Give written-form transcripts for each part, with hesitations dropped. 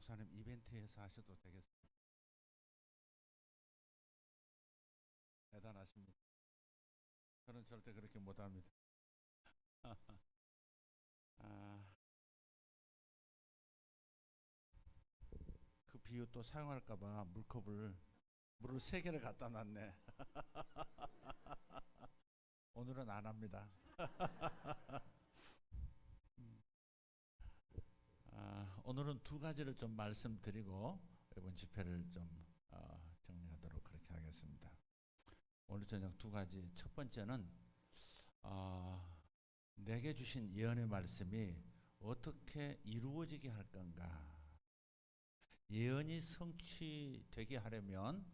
목사님 이벤트에서 하셔도 되겠습니다. 대단하십니다. 저는 절대 그렇게 못합니다. 아, 그 비유 또 사용할까봐 물을 3개를 갖다 놨네. 오늘은 안 합니다. 오늘은 2가지를 좀 말씀드리고 이번 집회를 좀 정리하도록 그렇게 하겠습니다. 오늘 저녁 2가지. 첫 번째는 내게 주신 예언의 말씀이 어떻게 이루어지게 할 건가, 예언이 성취되게 하려면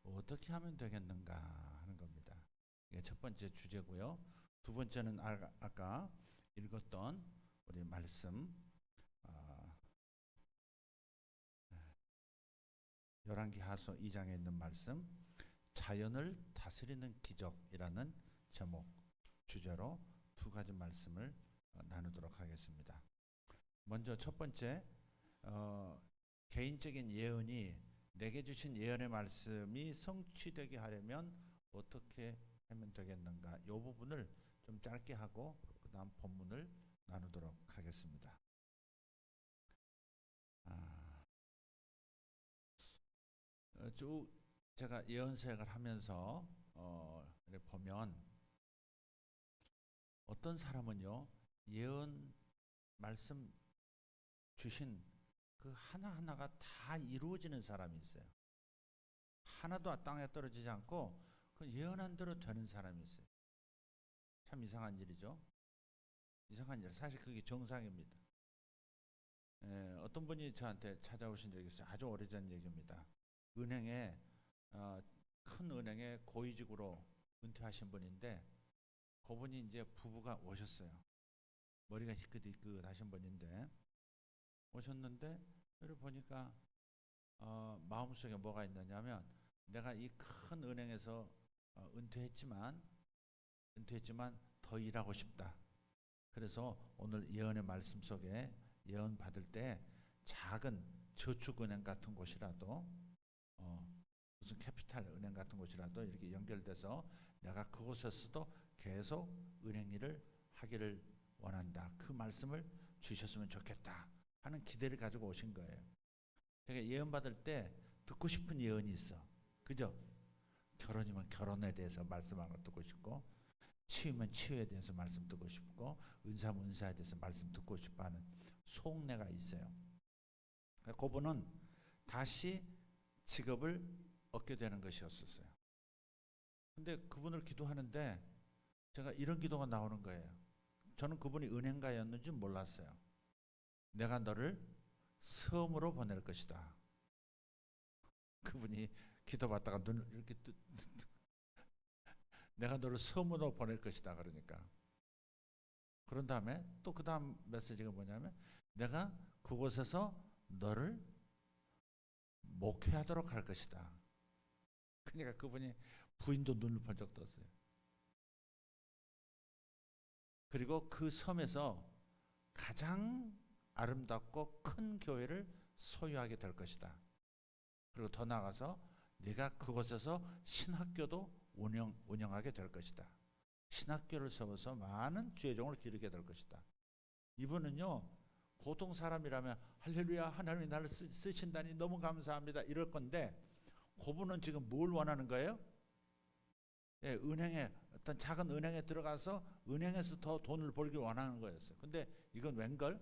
어떻게 하면 되겠는가 하는 겁니다. 이게 첫 번째 주제고요. 두 번째는 아까 읽었던 우리 말씀, 열왕기하서 2장에 있는 말씀, 자연을 다스리는 기적이라는 제목 주제로 2가지 말씀을 나누도록 하겠습니다. 먼저 첫 번째, 개인적인 예언이, 내게 주신 예언의 말씀이 성취되게 하려면 어떻게 하면 되겠는가, 이 부분을 좀 짧게 하고 그 다음 본문을 나누도록 하겠습니다. 쭉 제가 예언 사역을 하면서 보면 어떤 사람은요, 예언 말씀 주신 그 하나하나가 다 이루어지는 사람이 있어요. 하나도 땅에 떨어지지 않고 그 예언한 대로 되는 사람이 있어요. 참 이상한 일이죠. 이상한 일. 사실 그게 정상입니다. 어떤 분이 저한테 찾아오신 적이 있어요. 아주 오래전 얘기입니다. 은행에 큰 은행에 고위직으로 은퇴하신 분인데, 그분이 이제 부부가 오셨어요. 머리가 희끗희끗하신 분인데 오셨는데, 여기 보니까 마음속에 뭐가 있느냐면, 내가 이 큰 은행에서 은퇴했지만 더 일하고 싶다. 그래서 오늘 예언의 말씀 속에 예언 받을 때 작은 저축은행 같은 곳이라도, 무슨 캐피탈 은행 같은 곳이라도 이렇게 연결돼서 내가 그곳에서도 계속 은행 일을 하기를 원한다, 그 말씀을 주셨으면 좋겠다 하는 기대를 가지고 오신 거예요. 제가 예언 받을 때 듣고 싶은 예언이 있어. 그죠? 결혼이면 결혼에 대해서 말씀하는 거 듣고 싶고, 치유면 치유에 대해서 말씀 듣고 싶고, 은사면 은사에 대해서 말씀 듣고 싶어 하는 속내가 있어요. 그분은 다시 직업을 얻게 되는 것이었었어요. 근데 그분을 기도하는데 제가 이런 기도가 나오는 거예요. 저는 그분이 은행가였는지 몰랐어요. 내가 너를 섬으로 보낼 것이다. 그분이 기도받다가 눈을 이렇게 내가 너를 섬으로 보낼 것이다 그러니까. 그런 다음에 또 그 다음 메시지가 뭐냐면, 내가 그곳에서 너를 목회하도록 할 것이다. 그러니까 그분이 부인도 눈을 번쩍 떴어요. 그리고 그 섬에서 가장 아름답고 큰 교회를 소유하게 될 것이다. 그리고 더 나아가서 네가 그곳에서 신학교도 운영하게 될 것이다. 신학교를 세워서 많은 주의 종을 기르게 될 것이다. 이분은요, 보통 사람이라면 할렐루야, 하나님이 나를 쓰신다니 너무 감사합니다 이럴 건데, 그분은 지금 뭘 원하는 거예요? 예, 은행에, 어떤 작은 은행에 들어가서 은행에서 더 돈을 벌기 원하는 거였어요. 근데 이건 웬걸?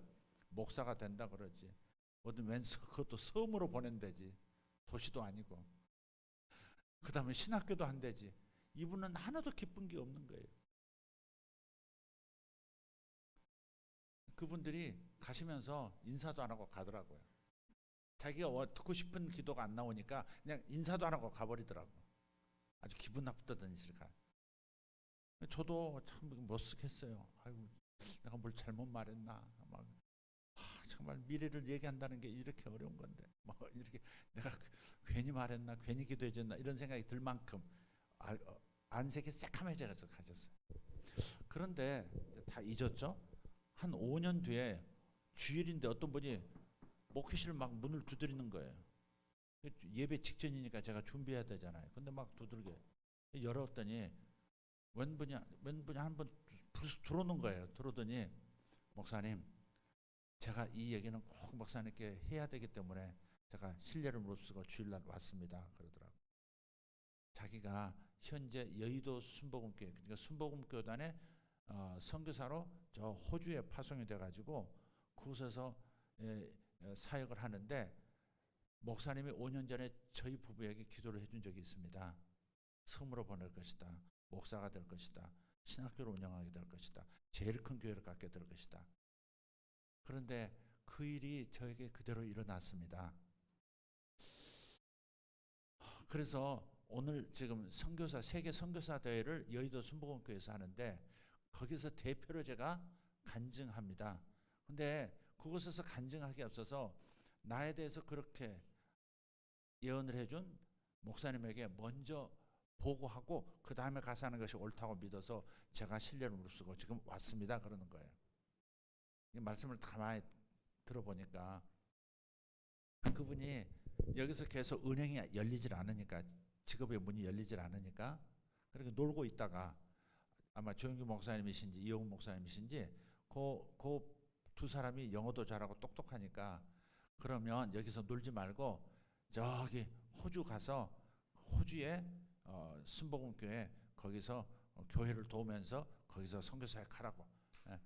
목사가 된다 그러지. 어떤 그것도 섬으로 보낸대지. 도시도 아니고. 그 다음에 신학교도 한대지. 이분은 하나도 기쁜 게 없는 거예요. 그분들이 가시면서 인사도 안 하고 가더라고요. 자기가 듣고 싶은 기도가 안 나오니까 그냥 인사도 안 하고 가버리더라고. 아주 기분 나쁘다던 짓을 가. 저도 참 머쓱했어요. 아이고, 내가 뭘 잘못 말했나. 막, 정말 미래를 얘기한다는 게 이렇게 어려운 건데, 뭐 이렇게 내가 괜히 말했나, 괜히 기도해줬나 이런 생각이 들 만큼 안색이 새카매져서 가졌어요. 그런데 다 잊었죠. 한 5년 뒤에 주일인데 어떤 분이 목회실 막 문을 두드리는 거예요. 예배 직전이니까 제가 준비해야 되잖아요. 근데 막 두들겨 열었더니 웬분이 한번 들어오는 거예요. 들어오더니 목사님, 제가 이 얘기는 꼭 목사님께 해야 되기 때문에 제가 실례를 무릅쓰고 주일날 왔습니다. 그러더라고. 자기가 현재 여의도 순복음교회, 그러니까 순복음교단의 선교사로 저 호주에 파송이 돼가지고 그곳에서 사역을 하는데 목사님이 5년 전에 저희 부부에게 기도를 해준 적이 있습니다. 섬으로 보낼 것이다. 목사가 될 것이다. 신학교를 운영하게 될 것이다. 제일 큰 교회를 갖게 될 것이다. 그런데 그 일이 저에게 그대로 일어났습니다. 그래서 오늘 지금 선교사 세계 선교사 대회를 여의도 순복음교회에서 하는데 거기서 대표로 제가 간증합니다. 근데 그곳에서 간증하기 앞서서 나에 대해서 그렇게 예언을 해준 목사님에게 먼저 보고하고 그 다음에 가서 하는 것이 옳다고 믿어서 제가 신뢰를 무릅쓰고 지금 왔습니다. 그러는 거예요. 이 말씀을 가만히 들어보니까 그분이 여기서 계속 은행이 열리질 않으니까, 직업의 문이 열리질 않으니까 그렇게 놀고 있다가 아마 조영규 목사님이신지 이용훈 목사님이신지 그 두 사람이 영어도 잘하고 똑똑하니까 그러면 여기서 놀지 말고 저기 호주 가서 호주에 순복음교회 거기서 교회를 도우면서 거기서 선교사역 하라고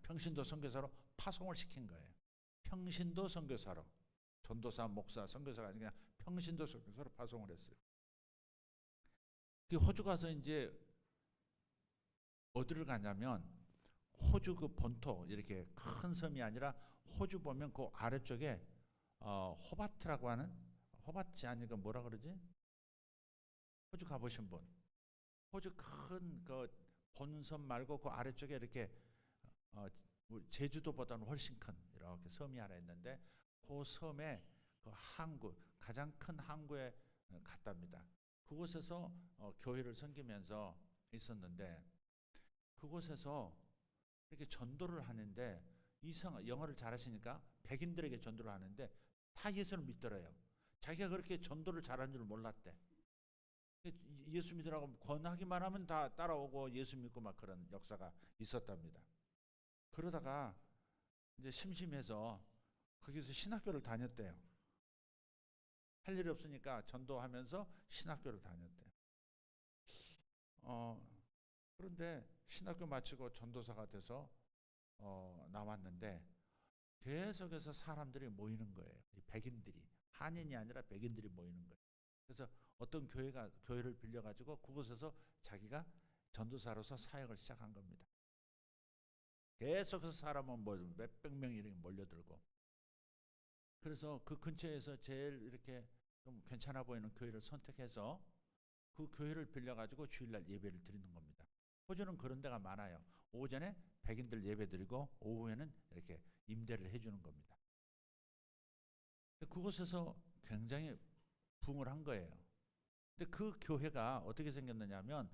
평신도 선교사로 파송을 시킨 거예요. 평신도 선교사로, 전도사, 목사, 선교사가 아니라 그냥 평신도 선교사로 파송을 했어요. 그 호주 가서 이제 어디를 가냐면 호주 그 본토, 이렇게 큰 섬이 아니라 호주 보면 그 아래쪽에 호바트라고 하는, 호바트 아니까 뭐라 그러지? 호주 가보신 분? 호주 큰 그 본섬 말고 그 아래쪽에 이렇게 제주도보다는 훨씬 큰 이렇게 섬이 하나 있는데 그 섬에 그 항구, 가장 큰 항구에 갔답니다. 그곳에서 교회를 섬기면서 있었는데 그곳에서 이렇게 전도를 하는데 영어를 잘하시니까 백인들에게 전도를 하는데 다 예수를 믿더래요. 자기가 그렇게 전도를 잘하는 줄 몰랐대. 예수 믿으라고 권하기만 하면 다 따라오고 예수 믿고 막 그런 역사가 있었답니다. 그러다가 이제 심심해서 거기서 신학교를 다녔대요. 할 일이 없으니까 전도하면서 신학교를 다녔대요. 그런데 신학교 마치고 전도사가 돼서 나왔는데 계속해서 사람들이 모이는 거예요. 백인들이, 한인이 아니라 백인들이 모이는 거예요. 그래서 어떤 교회를 빌려가지고 그곳에서 자기가 전도사로서 사역을 시작한 겁니다. 계속해서 사람은 몇백 명이 이렇게 몰려들고, 그래서 그 근처에서 제일 이렇게 좀 괜찮아 보이는 교회를 선택해서 그 교회를 빌려가지고 주일날 예배를 드리는 겁니다. 호주는 그런 데가 많아요. 오전에 백인들 예배 드리고 오후에는 이렇게 임대를 해주는 겁니다. 그곳에서 굉장히 부흥을 한 거예요. 근데 그 교회가 어떻게 생겼느냐면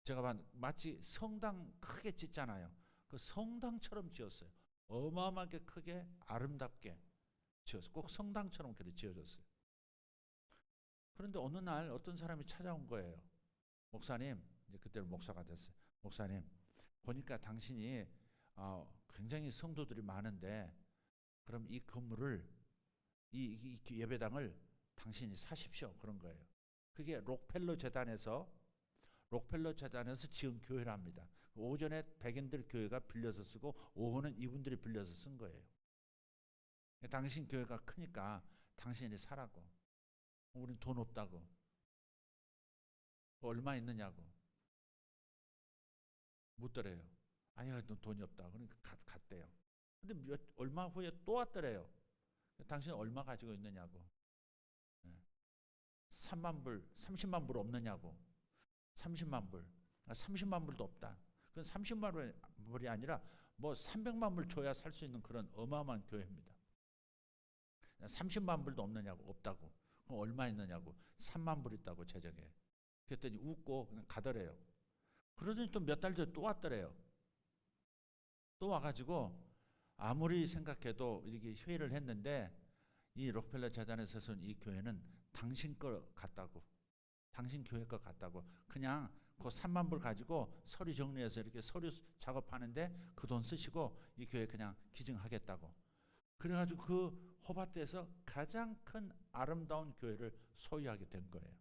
제가 마치 성당 크게 짓잖아요. 그 성당처럼 지었어요. 어마어마하게 크게 아름답게 지었어요. 꼭 성당처럼 그렇게 지어졌어요. 그런데 어느 날 어떤 사람이 찾아온 거예요. 목사님, 이제 그때는 목사가 됐어요. 목사님, 보니까 당신이 굉장히 성도들이 많은데 그럼 이 건물을, 이 예배당을 당신이 사십시오. 그런 거예요. 그게 록펠러 재단에서 지은 교회랍니다. 오전에 백인들 교회가 빌려서 쓰고 오후는 이분들이 빌려서 쓴 거예요. 당신 교회가 크니까 당신이 사라고. 우린 돈 없다고. 얼마 있느냐고 묻더래요. 아니요, 돈이 없다. 그러니까 갔대요. 근데 얼마 후에 또 왔더래요. 당신 얼마 가지고 있느냐고. 3만 불, 30만 불 없느냐고. 30만 불. 30만 불도 없다. 그건 30만 불이 아니라 뭐 300만 불 줘야 살 수 있는 그런 어마어마한 교회입니다. 30만 불도 없느냐고. 없다고. 그럼 얼마 있느냐고. 3만 불 있다고 재정에. 그랬더니 웃고 그냥 가더래요. 그러더니 또 몇 달 전에 또 왔더래요. 또 와가지고 아무리 생각해도 이렇게 회의를 했는데 이 록펠러 재단에서 쓴 이 교회는 당신 거 같다고, 당신 교회 거 같다고, 그냥 그 3만 불 가지고 서류 정리해서 이렇게 서류 작업하는데 그 돈 쓰시고 이 교회 그냥 기증하겠다고. 그래가지고 그 호바트에서 가장 큰 아름다운 교회를 소유하게 된 거예요.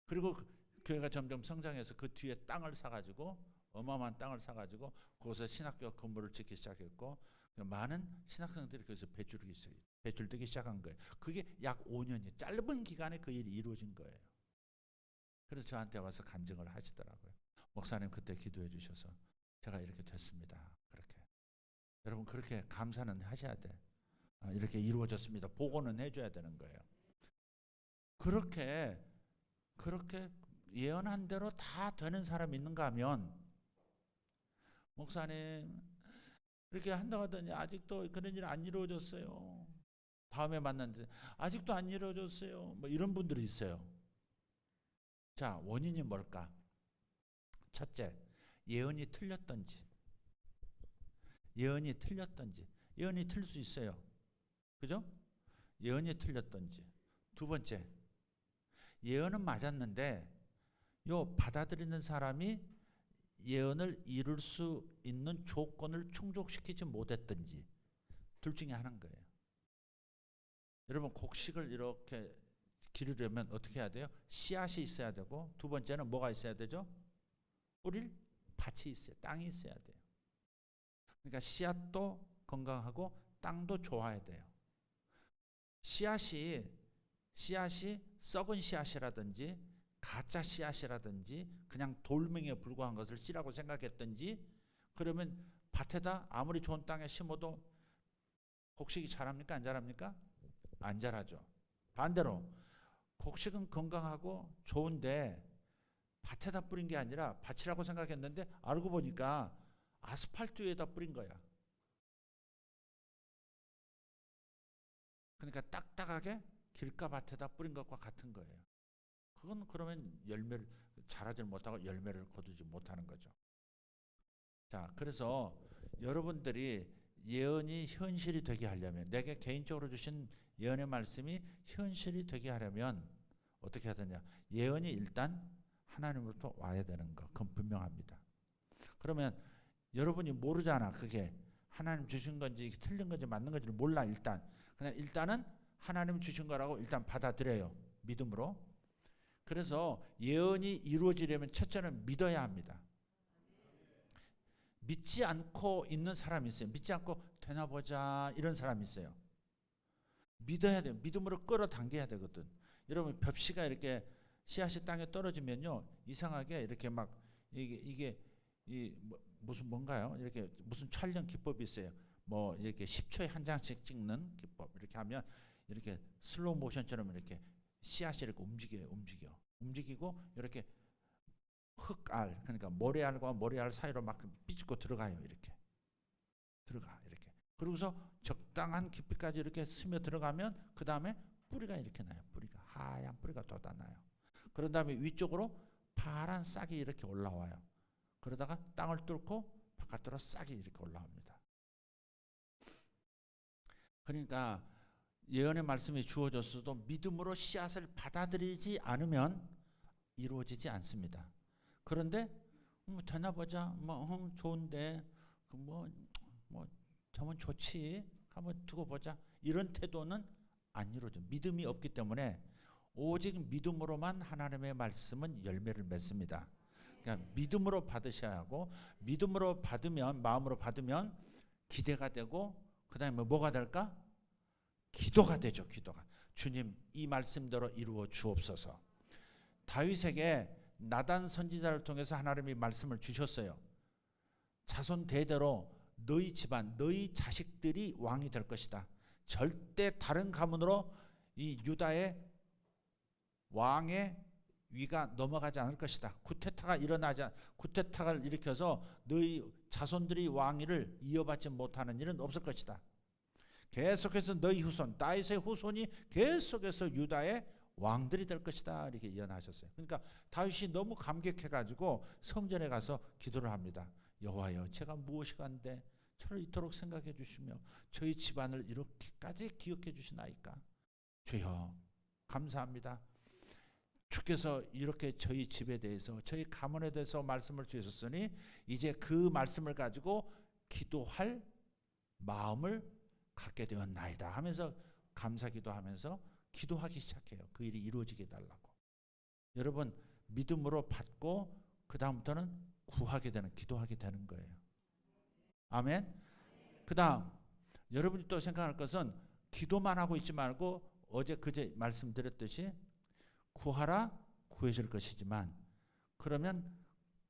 그리고 그 교회가 점점 성장해서 그 뒤에 땅을 사가지고, 어마어마한 땅을 사가지고 거기서 신학교 건물을 짓기 시작했고, 많은 신학생들이 거기서 배출되기 시작한 거예요. 그게 약 5년이 짧은 기간에 그 일이 이루어진 거예요. 그래서 저한테 와서 간증을 하시더라고요. 목사님 그때 기도해 주셔서 제가 이렇게 됐습니다. 그렇게. 여러분 그렇게 감사는 하셔야 돼. 이렇게 이루어졌습니다. 보고는 해줘야 되는 거예요. 그렇게 예언한 대로 다 되는 사람이 있는가 하면, 목사님 이렇게 한다고 하더니 아직도 그런 일 안 이루어졌어요. 다음에 만났는데 아직도 안 이루어졌어요. 뭐 이런 분들이 있어요. 자, 원인이 뭘까? 첫째, 예언이 틀렸던지. 예언이 틀릴 수 있어요. 그죠? 예언이 틀렸던지. 두 번째, 예언은 맞았는데 요 받아들이는 사람이 예언을 이룰 수 있는 조건을 충족시키지 못했던지. 둘 중에 하나인 거예요. 여러분 곡식을 이렇게 기르려면 어떻게 해야 돼요? 씨앗이 있어야 되고, 두 번째는 뭐가 있어야 되죠? 뿌릴 밭이 있어요. 땅이 있어야 돼요. 그러니까 씨앗도 건강하고 땅도 좋아야 돼요. 씨앗이 썩은 씨앗이라든지 가짜 씨앗이라든지 그냥 돌멩이에 불과한 것을 씨라고 생각했든지, 그러면 밭에다 아무리 좋은 땅에 심어도 곡식이 자랍니까? 안 자랍니까? 안 자라죠. 반대로 곡식은 건강하고 좋은데 밭에다 뿌린 게 아니라, 밭이라고 생각했는데 알고 보니까 아스팔트 위에다 뿌린 거야. 그러니까 딱딱하게 길가밭에다 뿌린 것과 같은 거예요. 그건 그러면 열매를 자라지 못하고 열매를 거두지 못하는 거죠. 자, 그래서 여러분들이 예언이 현실이 되게 하려면, 내게 개인적으로 주신 예언의 말씀이 현실이 되게 하려면 어떻게 해야 되냐? 예언이 일단 하나님으로부터 와야 되는 거, 그건 분명합니다. 그러면 여러분이 모르잖아. 그게 하나님 주신 건지 틀린 건지 맞는 건지를 몰라. 그냥 일단은 하나님 주신 거라고 일단 받아들여요. 믿음으로. 그래서 예언이 이루어지려면 첫째는 믿어야 합니다. 믿지 않고 있는 사람이 있어요. 믿지 않고 되나 보자 이런 사람이 있어요. 믿어야 돼요. 믿음으로 끌어당겨야 되거든. 여러분 벽시가 이렇게 씨앗이 땅에 떨어지면요, 이상하게 이렇게 막 이게 무슨 뭔가요? 이렇게 무슨 촬영 기법이 있어요. 뭐 이렇게 10초에 한 장씩 찍는 기법. 이렇게 하면 이렇게 슬로우 모션처럼 이렇게 씨앗이 이렇게 움직이고 이렇게 흙알, 그러니까 모래알과 모래알 사이로 막 삐집고 들어가요. 이렇게 그러고서 적당한 깊이까지 이렇게 스며 들어가면 그 다음에 뿌리가 이렇게 나요. 하얀 뿌리가 돋아나요. 그런 다음에 위쪽으로 파란 싹이 이렇게 올라와요. 그러다가 땅을 뚫고 바깥으로 싹이 이렇게 올라옵니다. 그러니까 예언의 말씀이 주어졌어도 믿음으로 씨앗을 받아들이지 않으면 이루어지지 않습니다. 그런데 되나 보자, 좋은데 저면 좋지, 한번 두고 보자, 이런 태도는 안 이루어져. 믿음이 없기 때문에 오직 믿음으로만 하나님의 말씀은 열매를 맺습니다. 그러니까 믿음으로 받으셔야 하고, 믿음으로 받으면, 마음으로 받으면 기대가 되고, 그 다음에 뭐가 될까? 기도가 되죠. 기도가. 주님, 이 말씀대로 이루어 주옵소서. 다윗에게 나단 선지자를 통해서 하나님이 말씀을 주셨어요. 자손 대대로 너희 집안, 너희 자식들이 왕이 될 것이다. 절대 다른 가문으로 이 유다의 왕의 위가 넘어가지 않을 것이다. 쿠데타를 일으켜서 너희 자손들이 왕위를 이어받지 못하는 일은 없을 것이다. 계속해서 너희 후손, 다윗의 후손이 계속해서 유다의 왕들이 될 것이다. 이렇게 예언하셨어요. 그러니까 다윗이 너무 감격해가지고 성전에 가서 기도를 합니다. 여호와여, 제가 무엇이 간데 저를 이토록 생각해 주시며 저희 집안을 이렇게까지 기억해 주시나이까. 주여 감사합니다. 주께서 이렇게 저희 집에 대해서 저희 가문에 대해서 말씀을 주셨으니 이제 그 말씀을 가지고 기도할 마음을 갖게 되었나이다 하면서 감사기도하면서 기도하기 시작해요. 그 일이 이루어지게 해달라고. 여러분 믿음으로 받고 그 다음부터는 구하게 되는, 기도하게 되는 거예요. 아멘. 그 다음 여러분이 또 생각할 것은 기도만 하고 있지 말고 어제 그제 말씀드렸듯이 구하라 구해질 것이지만, 그러면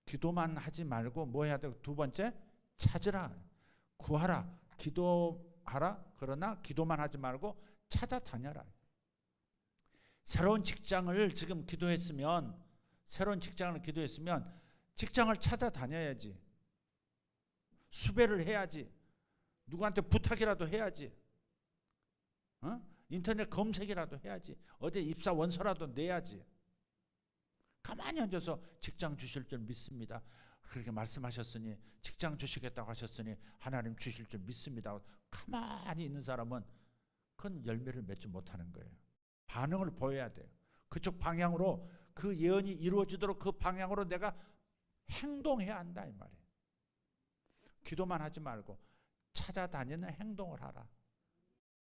기도만 하지 말고 뭐 해야 되고, 두 번째 찾으라. 구하라 기도하라. 그러나 기도만 하지 말고 찾아다녀라. 새로운 직장을 지금 기도했으면, 새로운 직장을 기도했으면 직장을 찾아다녀야지. 수배를 해야지. 누구한테 부탁이라도 해야지. 인터넷 검색이라도 해야지. 어디 입사 원서라도 내야지. 가만히 앉아서 직장 주실 줄 믿습니다. 그렇게 말씀하셨으니, 직장 주시겠다고 하셨으니 하나님 주실 줄 믿습니다. 가만히 있는 사람은 큰 열매를 맺지 못하는 거예요. 반응을 보여야 돼요. 그쪽 방향으로, 그 예언이 이루어지도록 그 방향으로 내가 행동해야 한다 이 말이에요. 기도만 하지 말고 찾아다니는 행동을 하라.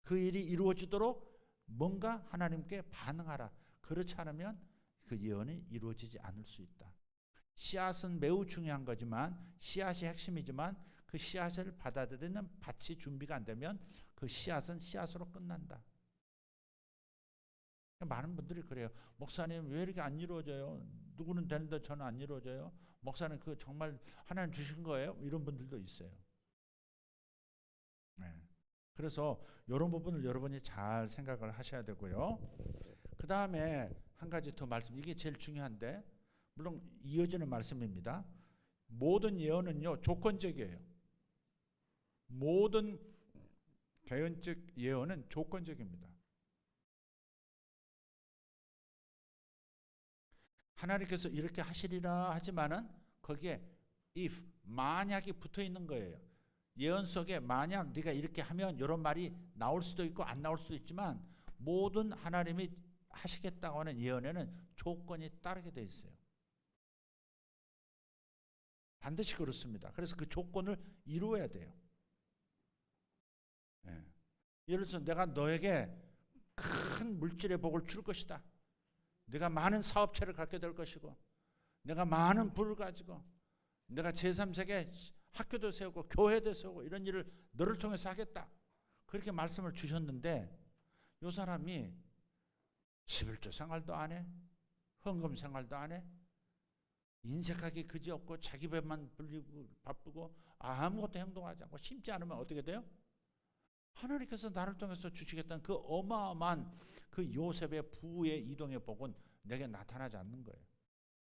그 일이 이루어지도록 뭔가 하나님께 반응하라. 그렇지 않으면 그 예언이 이루어지지 않을 수 있다. 씨앗은 매우 중요한 거지만, 씨앗이 핵심이지만 그 씨앗을 받아들이는 밭이 준비가 안 되면 그 씨앗은 씨앗으로 끝난다. 많은 분들이 그래요. 목사님 왜 이렇게 안 이루어져요? 누구는 되는데 저는 안 이루어져요? 목사님 그 정말 하나님 주신 거예요? 이런 분들도 있어요. 네. 그래서 이런 부분을 여러분이 잘 생각을 하셔야 되고요. 그 다음에 한 가지 더 말씀, 이게 제일 중요한데, 물론 이어지는 말씀입니다. 모든 예언은요 조건적이에요. 모든 개연적 예언은 조건적입니다. 하나님께서 이렇게 하시리라 하지만은 거기에 if, 만약이 붙어 있는 거예요. 예언 속에 만약 네가 이렇게 하면 이런 말이 나올 수도 있고 안 나올 수도 있지만, 모든 하나님이 하시겠다고 하는 예언에는 조건이 따르게 돼 있어요. 반드시 그렇습니다. 그래서 그 조건을 이루어야 돼요. 예. 예를 들어서 내가 너에게 큰 물질의 복을 줄 것이다. 내가 많은 사업체를 갖게 될 것이고, 내가 많은 부를 가지고 내가 제3세계 학교도 세우고 교회도 세우고 이런 일을 너를 통해서 하겠다. 그렇게 말씀을 주셨는데 이 사람이 11조 생활도 안 해. 헌금 생활도 안 해. 인색하기 그지없고 자기 배만 불리고 바쁘고 아무것도 행동하지 않고 심지 않으면 어떻게 돼요? 하나님께서 나를 통해서 주시겠다는 그 어마어마한 그 요셉의 부의 이동의 복은 내게 나타나지 않는 거예요.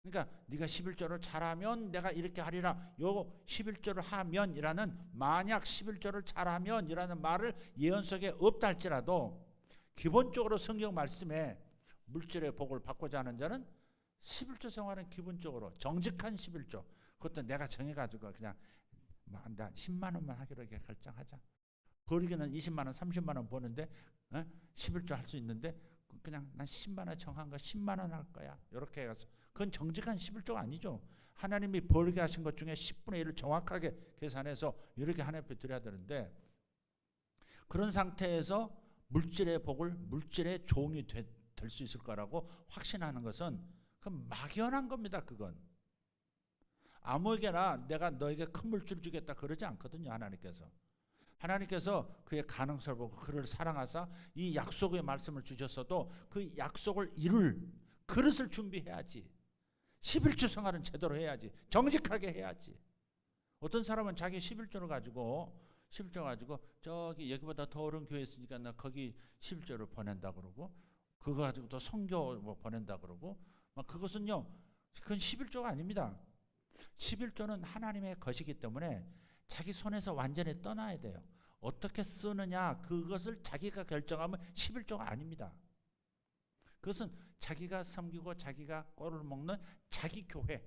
그러니까 네가 11조를 잘하면 내가 이렇게 하리라. 요 11조를 하면이라는, 만약 11조를 잘하면이라는 말을 예언 속에 없다 할지라도 기본적으로 성경 말씀에 물질의 복을 받고자 하는 자는 11조 생활은 기본적으로 정직한 11조, 그것도 내가 정해가지고 그냥 나 10만 원만 하기로 이렇게 결정하자. 벌기는 20만 원, 30만 원 버는데 11조 할 수 있는데 그냥 난 10만 원 정한 거 10만 원 할 거야. 이렇게 해서 그건 정직한 11조가 아니죠. 하나님이 벌게 하신 것 중에 10분의 1을 정확하게 계산해서 이렇게 하나님 앞에 드려야 되는데, 그런 상태에서 물질의 복을, 물질의 종이 될 수 있을 거라고 확신하는 것은 그건 막연한 겁니다. 그건 아무에게나 내가 너에게 큰 물질을 주겠다 그러지 않거든요. 하나님께서 그의 가능성을 보고 그를 사랑하사 이 약속의 말씀을 주셨어도 그 약속을 이룰 그릇을 준비해야지. 11조 생활은 제대로 해야지. 정직하게 해야지. 어떤 사람은 자기 11조를 가지고 저기 여기보다 더 어려운 교회 있으니까 나 거기 11조를 보낸다 그러고, 그거 가지고 또 선교 뭐 보낸다 그러고, 막 그것은요, 그건 11조가 아닙니다. 11조는 하나님의 것이기 때문에 자기 손에서 완전히 떠나야 돼요. 어떻게 쓰느냐 그것을 자기가 결정하면 11조가 아닙니다. 그것은 자기가 섬기고 자기가 꼴을 먹는 자기 교회,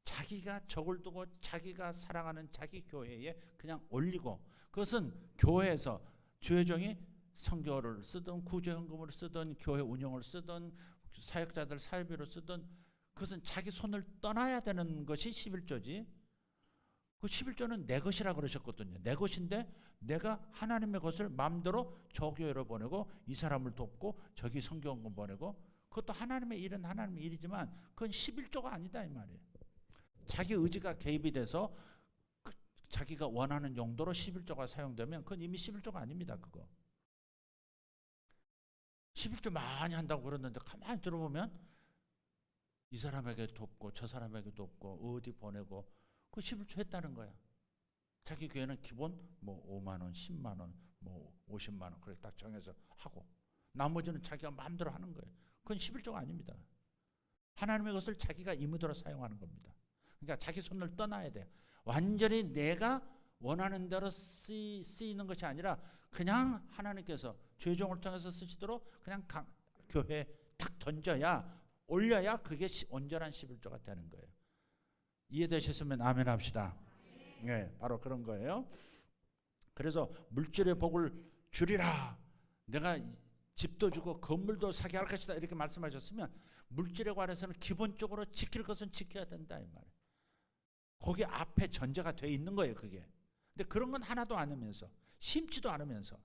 자기가 적을 두고 자기가 사랑하는 자기 교회에 그냥 올리고, 그것은 교회에서 주회종이 선교를 쓰든 구제헌금을 쓰든 교회 운영을 쓰든 사역자들 사회비로 쓰든 그것은 자기 손을 떠나야 되는 것이 11조지. 그 11조는 내 것이라 그러셨거든요. 내 것인데 내가 하나님의 것을 마음대로 저 교회로 보내고 이 사람을 돕고 저기 선교헌금 보내고, 그것도 하나님의 일은 하나님의 일이지만 그건 11조가 아니다 이 말이에요. 자기 의지가 개입이 돼서 자기가 원하는 용도로 11조가 사용되면 그건 이미 11조가 아닙니다. 그거 11조 많이 한다고 그러는데 가만히 들어보면 이 사람에게 돕고 저 사람에게 돕고 어디 보내고 그 11조 했다는 거야. 자기 교회는 기본 뭐 5만 원, 10만 원, 뭐 50만 원 그렇게 딱 정해서 하고 나머지는 자기가 마음대로 하는 거예요. 그건 11조가 아닙니다. 하나님의 것을 자기가 임의대로 사용하는 겁니다. 그러니까 자기 손을 떠나야 돼요. 완전히 내가 원하는 대로 쓰이는 것이 아니라 그냥 하나님께서 주의종을 통해서 쓰시도록 그냥 교회에 딱 던져야, 올려야 그게 온전한 11조가 되는 거예요. 이해되셨으면 아멘 합시다. 네, 바로 그런 거예요. 그래서 물질의 복을 주리라. 내가 집도 주고 건물도 사게 할 것이다 이렇게 말씀하셨으면 물질에 관해서는 기본적으로 지킬 것은 지켜야 된다 이 말이에요. 거기 앞에 전제가 돼 있는 거예요 그게. 근데 그런 건 하나도 않으면서 심지도 않으면서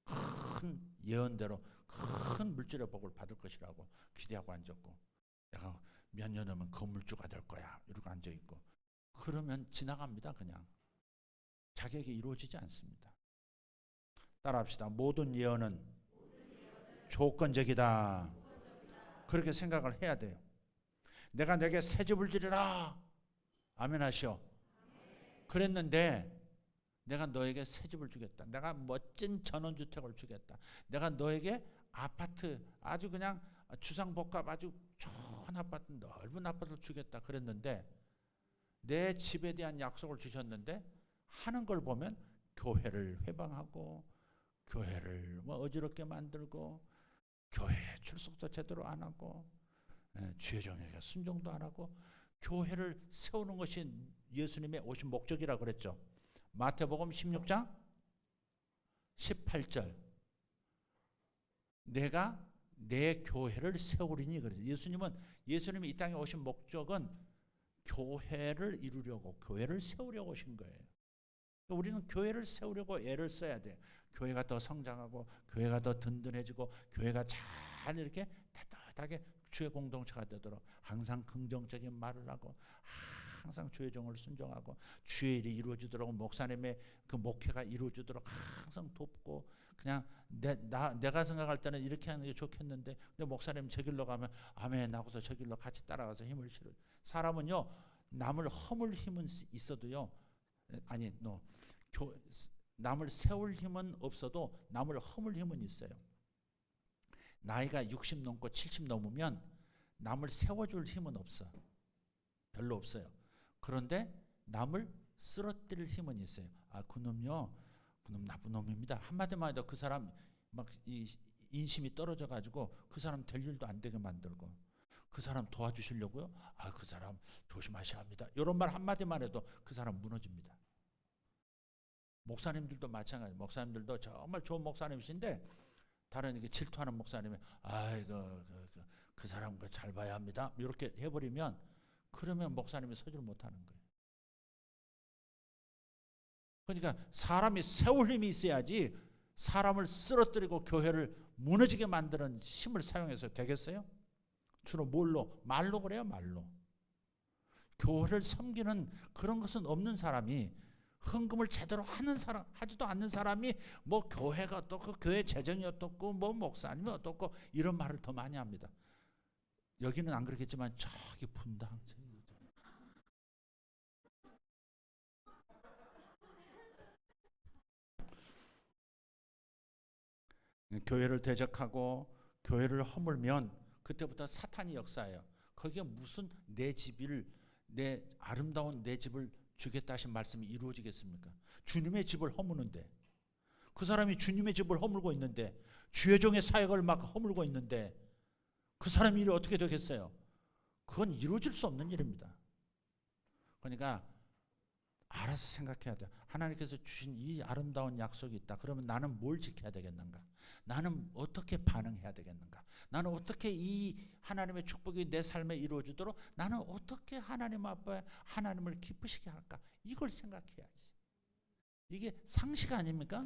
큰 예언대로 큰 물질의 복을 받을 것이라고 기대하고 앉았고, 내가 몇 년 후면 건물주가 될 거야 이러고 앉아있고, 그러면 지나갑니다. 그냥 자기에게 이루어지지 않습니다. 따라합시다. 모든 예언은 조건적이다. 그렇게 생각을 해야 돼요. 내가 내게 새 집을 지으라. 아멘 하시오. 그랬는데 내가 너에게 새 집을 주겠다. 내가 멋진 전원주택을 주겠다. 내가 너에게 아파트 아주 그냥 주상복합 아주 좋은 아파트, 넓은 아파트를 주겠다 그랬는데, 내 집에 대한 약속을 주셨는데 하는 걸 보면 교회를 회방하고 교회를 뭐 어지럽게 만들고 교회 출석도 제대로 안 하고 주의종에게 순종도 안 하고, 교회를 세우는 것이 예수님의 오신 목적이라 그랬죠. 마태복음 16장 18절 내가 내 교회를 세우리니 그랬어요. 예수님이 이 땅에 오신 목적은 교회를 이루려고, 교회를 세우려고 오신 거예요. 우리는 교회를 세우려고 애를 써야 돼요. 교회가 더 성장하고 교회가 더 든든해지고 교회가 잘 이렇게 따뜻하게 주의 공동체가 되도록 항상 긍정적인 말을 하고 항상 주의 종을 순종하고 주의 일이 이루어지도록 목사님의 그 목회가 이루어지도록 항상 돕고, 그냥 내가 생각할 때는 이렇게 하는 게 좋겠는데 근데 목사님 저 길로 가면 아멘 하고서 저 길로 같이 따라가서 힘을 실어요. 사람은요 남을 허물 힘은 있어도요, 아니 남을 세울 힘은 없어도 남을 허물 힘은 있어요. 나이가 60 넘고 70 넘으면 남을 세워줄 힘은 없어. 별로 없어요. 그런데 남을 쓰러뜨릴 힘은 있어요. 아, 그놈요, 그놈 나쁜 놈입니다. 한마디만 해도 그 사람 막 인심이 떨어져 가지고 그 사람 될 일도 안 되게 만들고, 그 사람 도와주시려고요? 아, 그 사람 조심하셔야 합니다. 이런 말 한마디만 해도 그 사람 무너집니다. 목사님들도 마찬가지. 목사님들도 정말 좋은 목사님이신데 다른 이렇게 질투하는 목사님이 그 사람 잘 봐야 합니다. 이렇게 해버리면, 그러면 목사님이 서질 못하는 거예요. 그러니까 사람이 세울 힘이 있어야지 사람을 쓰러뜨리고 교회를 무너지게 만드는 힘을 사용해서 되겠어요? 주로 뭘로? 말로 그래요. 말로. 교회를 섬기는 그런 것은 없는 사람이, 헌금을 제대로 하는 사람, 하지도 않는 사람이 뭐 교회가 어떻고 교회 재정이 어떻고 뭐 목사님이 어떻고 이런 말을 더 많이 합니다. 여기는 안 그렇겠지만 저기 분당 교회를 대적하고 교회를 허물면 그때부터 사탄이 역사해요. 거기에 무슨 내 아름다운 내 집을 주겠다 하신 말씀이 이루어지겠습니까? 주님의 집을 허무는데, 그 사람이 주님의 집을 허물고 있는데, 주의 종의 사역을 막 허물고 있는데 그 사람 일이 어떻게 되겠어요? 그건 이루어질 수 없는 일입니다. 그러니까 알아서 생각해야 돼. 하나님께서 주신 이 아름다운 약속이 있다. 그러면 나는 뭘 지켜야 되겠는가? 나는 어떻게 반응해야 되겠는가? 나는 어떻게 이 하나님의 축복이 내 삶에 이루어지도록 나는 어떻게 하나님 앞에 하나님을 기쁘시게 할까? 이걸 생각해야지. 이게 상식 아닙니까?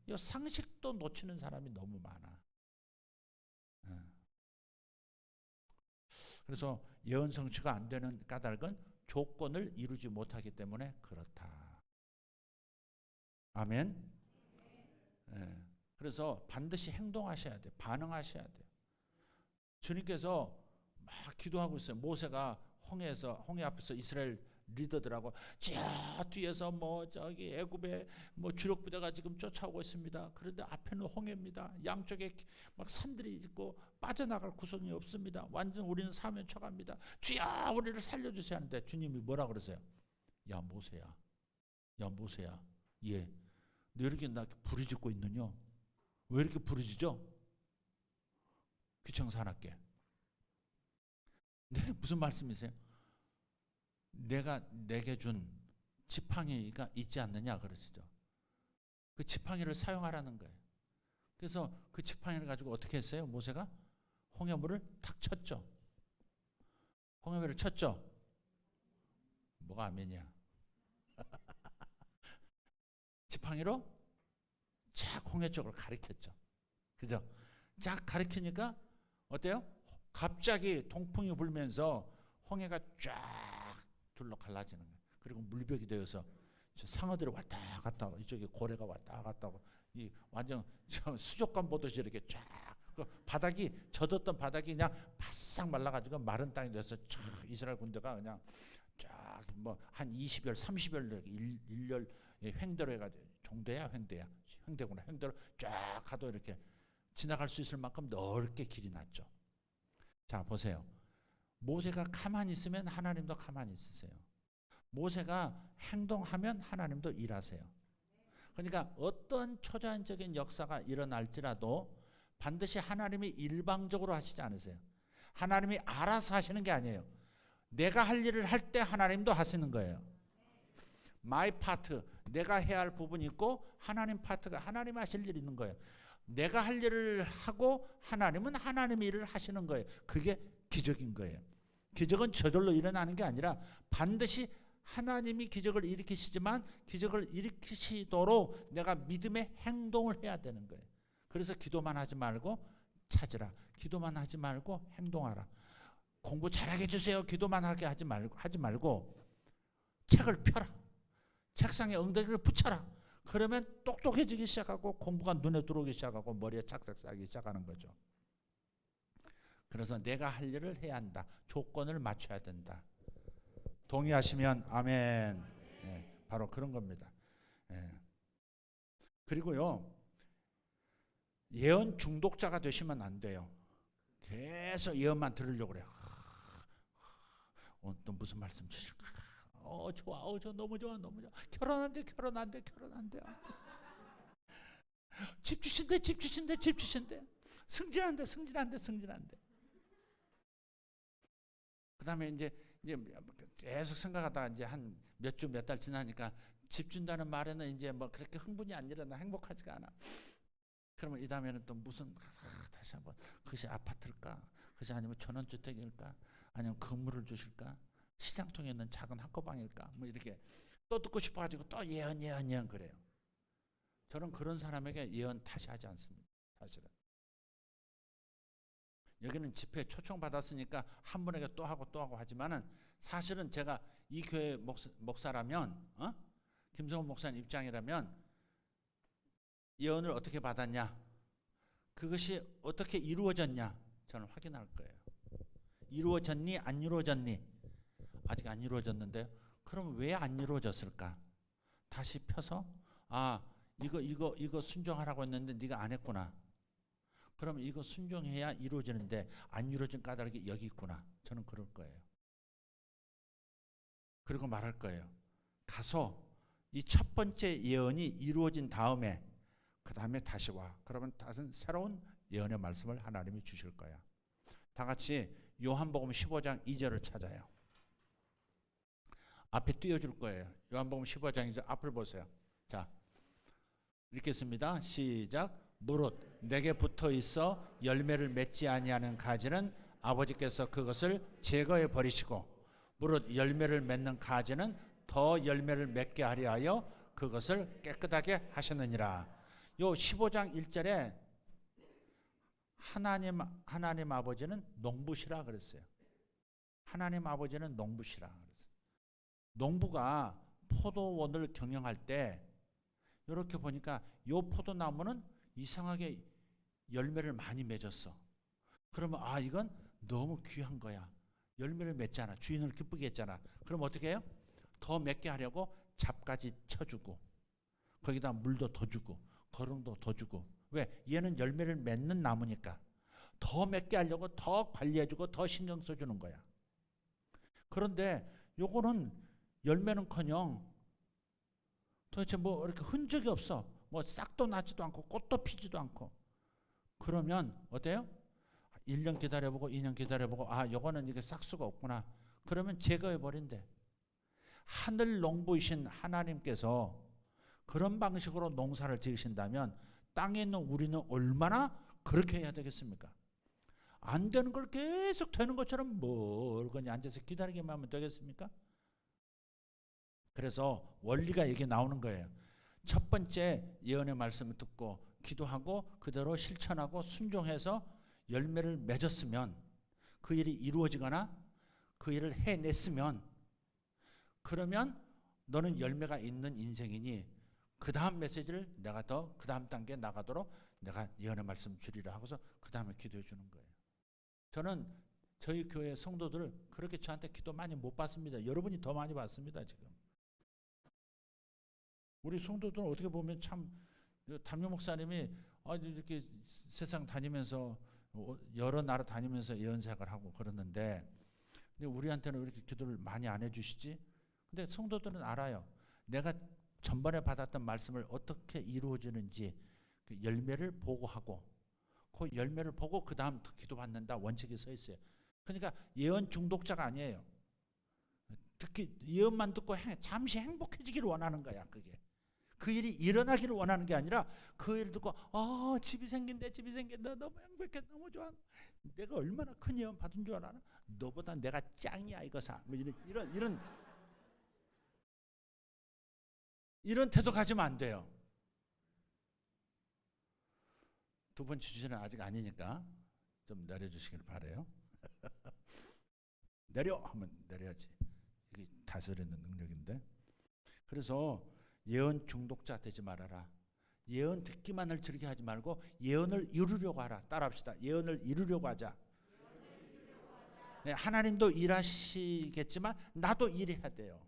이 상식도 놓치는 사람이 너무 많아. 그래서 예언 성취가 안 되는 까닭은 조건을 이루지 못하기 때문에 그렇다. 아멘. 예. 그래서 반드시 행동하셔야 돼. 반응하셔야 돼. 주님께서 막 기도하고 있어요. 모세가 홍해 앞에서 이스라엘 리더들하고 저 뒤에서 뭐 저기 애굽의 뭐 주력 부대가 지금 쫓아오고 있습니다. 그런데 앞에는 홍해입니다. 양쪽에 막 산들이 있고 빠져나갈 구석이 없습니다. 완전 우리는 사면 쳐갑니다. 주야 우리를 살려주세요 하는데 주님이 뭐라 그러세요? 야 모세야, 야 모세야, 예, 너 이렇게 나 부르짖고 있느냐? 왜 이렇게 부르짖어? 귀청사납게. 네, 무슨 말씀이세요? 내가 내게 준 지팡이가 있지 않느냐 그러시죠. 그 지팡이를 사용하라는 거예요. 그래서 그 지팡이를 가지고 어떻게 했어요? 모세가 홍해물을 탁 쳤죠. 홍해물을 쳤죠. 뭐가 아멘이야? 지팡이로 쫙 홍해 쪽으로 가리켰죠. 그죠? 쫙 가리키니까 어때요? 갑자기 동풍이 불면서 홍해가 쫙 둘러 갈라지는 거예요. 그리고 물벽이 되어서 저 상어들이 왔다 갔다 하고 이쪽에 고래가 왔다 갔다 하고 이 완전 수족관 보듯이 이렇게 쫙 그 바닥이 젖었던 바닥이 그냥 바싹 말라가지고 마른 땅이 돼서 이스라엘 군대가 그냥 쫙 뭐 한 20열 30열 일열 횡대로 해가지고 종대야 횡대구나 횡대로 쫙 가도 이렇게 지나갈 수 있을 만큼 넓게 길이 났죠. 자 보세요. 모세가 가만히 있으면 하나님도 가만히 있으세요. 모세가 행동하면 하나님도 일하세요. 그러니까 어떤 초자연적인 역사가 일어날지라도 반드시 하나님이 일방적으로 하시지 않으세요. 하나님이 알아서 하시는 게 아니에요. 내가 할 일을 할 때 하나님도 하시는 거예요. My part, 내가 해야 할 부분이 있고 하나님 파트가 하나님 하실 일이 있는 거예요. 내가 할 일을 하고 하나님은 하나님의 일을 하시는 거예요. 그게 기적인 거예요. 기적은 저절로 일어나는 게 아니라 반드시 하나님이 기적을 일으키시지만 기적을 일으키시도록 내가 믿음의 행동을 해야 되는 거예요. 그래서 기도만 하지 말고 찾으라. 기도만 하지 말고 행동하라. 공부 잘하게 해주세요. 기도만 하게 하지 말고 책을 펴라. 책상에 엉덩이를 붙여라. 그러면 똑똑해지기 시작하고 공부가 눈에 들어오기 시작하고 머리에 착착 쌓이기 시작하는 거죠. 그래서 내가 할 일을 해야 한다. 조건을 맞춰야 된다. 동의하시면 아멘. 네, 바로 그런 겁니다. 네. 그리고요. 예언 중독자가 되시면 안 돼요. 계속 예언만 들으려고 그래요. 또 무슨 말씀 주실까? 좋아. 저 너무 좋아. 결혼한대. 집 주신대. 승진한대. 그다음에 이제 계속 생각하다가 이제 한 몇 주 몇 달 지나니까 집 준다는 말에는 이제 뭐 그렇게 흥분이 안 일어나 행복하지가 않아. 그러면 이 다음에는 또 무슨 다시 한번 그것이 아파트일까? 그것이 아니면 전원주택일까? 아니면 건물을 주실까? 시장통에 있는 작은 학교방일까? 뭐 이렇게 또 듣고 싶어가지고 또 예언 그래요. 저는 그런 사람에게 예언 다시 하지 않습니다. 사실은. 여기는 집회에 초청받았으니까 한 분에게 또 하고 하지만은 사실은 제가 이 교회 목사라면 김성훈 목사님 입장이라면 예언을 어떻게 받았냐? 그것이 어떻게 이루어졌냐? 저는 확인할 거예요. 이루어졌니? 안 이루어졌니? 아직 안 이루어졌는데요. 그럼 왜 안 이루어졌을까? 다시 펴서 이거 순종하라고 했는데 네가 안 했구나. 그럼 이거 순종해야 이루어지는데 안 이루어진 까닭이 여기 있구나. 저는 그럴 거예요. 그리고 말할 거예요. 가서 이 첫 번째 예언이 이루어진 다음에 그 다음에 다시 와. 그러면 다른 새로운 예언의 말씀을 하나님이 주실 거야. 다 같이 요한복음 15장 2절을 찾아요. 앞에 띄워줄 거예요. 요한복음 15장이죠. 앞을 보세요. 자, 읽겠습니다. 시작. 무릇 내게 붙어 있어 열매를 맺지 아니하는 가지는 아버지께서 그것을 제거해 버리시고 무릇 열매를 맺는 가지는 더 열매를 맺게 하려 하여 그것을 깨끗하게 하셨느니라. 요 15장 1절에 하나님 아버지는 농부시라 그랬어요. 하나님 아버지는 농부시라 그랬어요. 농부가 포도원을 경영할 때 이렇게 보니까 요 포도나무는 이상하게 열매를 많이 맺었어. 그러면 아, 이건 너무 귀한 거야. 열매를 맺잖아. 주인을 기쁘게 했잖아. 그럼 어떻게 해요? 더 맺게 하려고 잡까지 쳐주고 거기다 물도 더 주고 거름도 더 주고. 왜? 얘는 열매를 맺는 나무니까 더 맺게 하려고 더 관리해주고 더 신경 써주는 거야. 그런데 요거는 열매는커녕 도대체 뭐 이렇게 흔적이 없어. 뭐 싹도 나지도 않고 꽃도 피지도 않고. 그러면 어때요? 1년 기다려보고 2년 기다려보고 아, 요거는 이게 싹수가 없구나. 그러면 제거해 버린대. 하늘 농부이신 하나님께서 그런 방식으로 농사를 지으신다면 땅에 있는 우리는 얼마나 그렇게 해야 되겠습니까? 안 되는 걸 계속 되는 것처럼 뭘 그냥 앉아서 기다리기만 하면 되겠습니까? 그래서 원리가 여기 나오는 거예요. 첫 번째 예언의 말씀을 듣고 기도하고 그대로 실천하고 순종해서 열매를 맺었으면 그 일이 이루어지거나 그 일을 해냈으면 그러면 너는 열매가 있는 인생이니 그 다음 메시지를 내가 더 그 다음 단계에 나가도록 내가 예언의 말씀 주리라 하고서 그 다음에 기도해 주는 거예요. 저는 저희 교회 성도들 그렇게 저한테 기도 많이 못 받습니다. 여러분이 더 많이 받습니다. 지금 우리 성도들은 어떻게 보면 참 담임 목사님이 이렇게 세상 다니면서 여러 나라 다니면서 예언사역을 하고 그러는데 근데 우리한테는 왜 이렇게 기도를 많이 안 해주시지? 근데 성도들은 알아요. 내가 전번에 받았던 말씀을 어떻게 이루어지는지 그 열매를 보고하고 그 열매를 보고 그 다음 기도받는다 원칙이 서 있어요. 그러니까 예언 중독자가 아니에요. 특히 예언만 듣고 잠시 행복해지기를 원하는 거야. 그게 그 일이 일어나기를 원하는 게 아니라 그 일을 듣고 집이 생긴대 너무 행복해 너무 좋아 내가 얼마나 큰 예언 받은 줄 알아? 너보다 내가 짱이야 이거사 뭐 이런 태도 가지면 안 돼요. 두 번째 주제는 아직 아니니까 좀 내려주시길 바라요. 내려 하면 내려야지. 이게 다스리는 능력인데. 그래서 예언 중독자 되지 말아라. 예언 듣기만을 즐겨 하지 말고 예언을 이루려고 하라. 따라합시다. 예언을 이루려고 하자. 네, 하나님도 일하시겠지만 나도 일해야 돼요.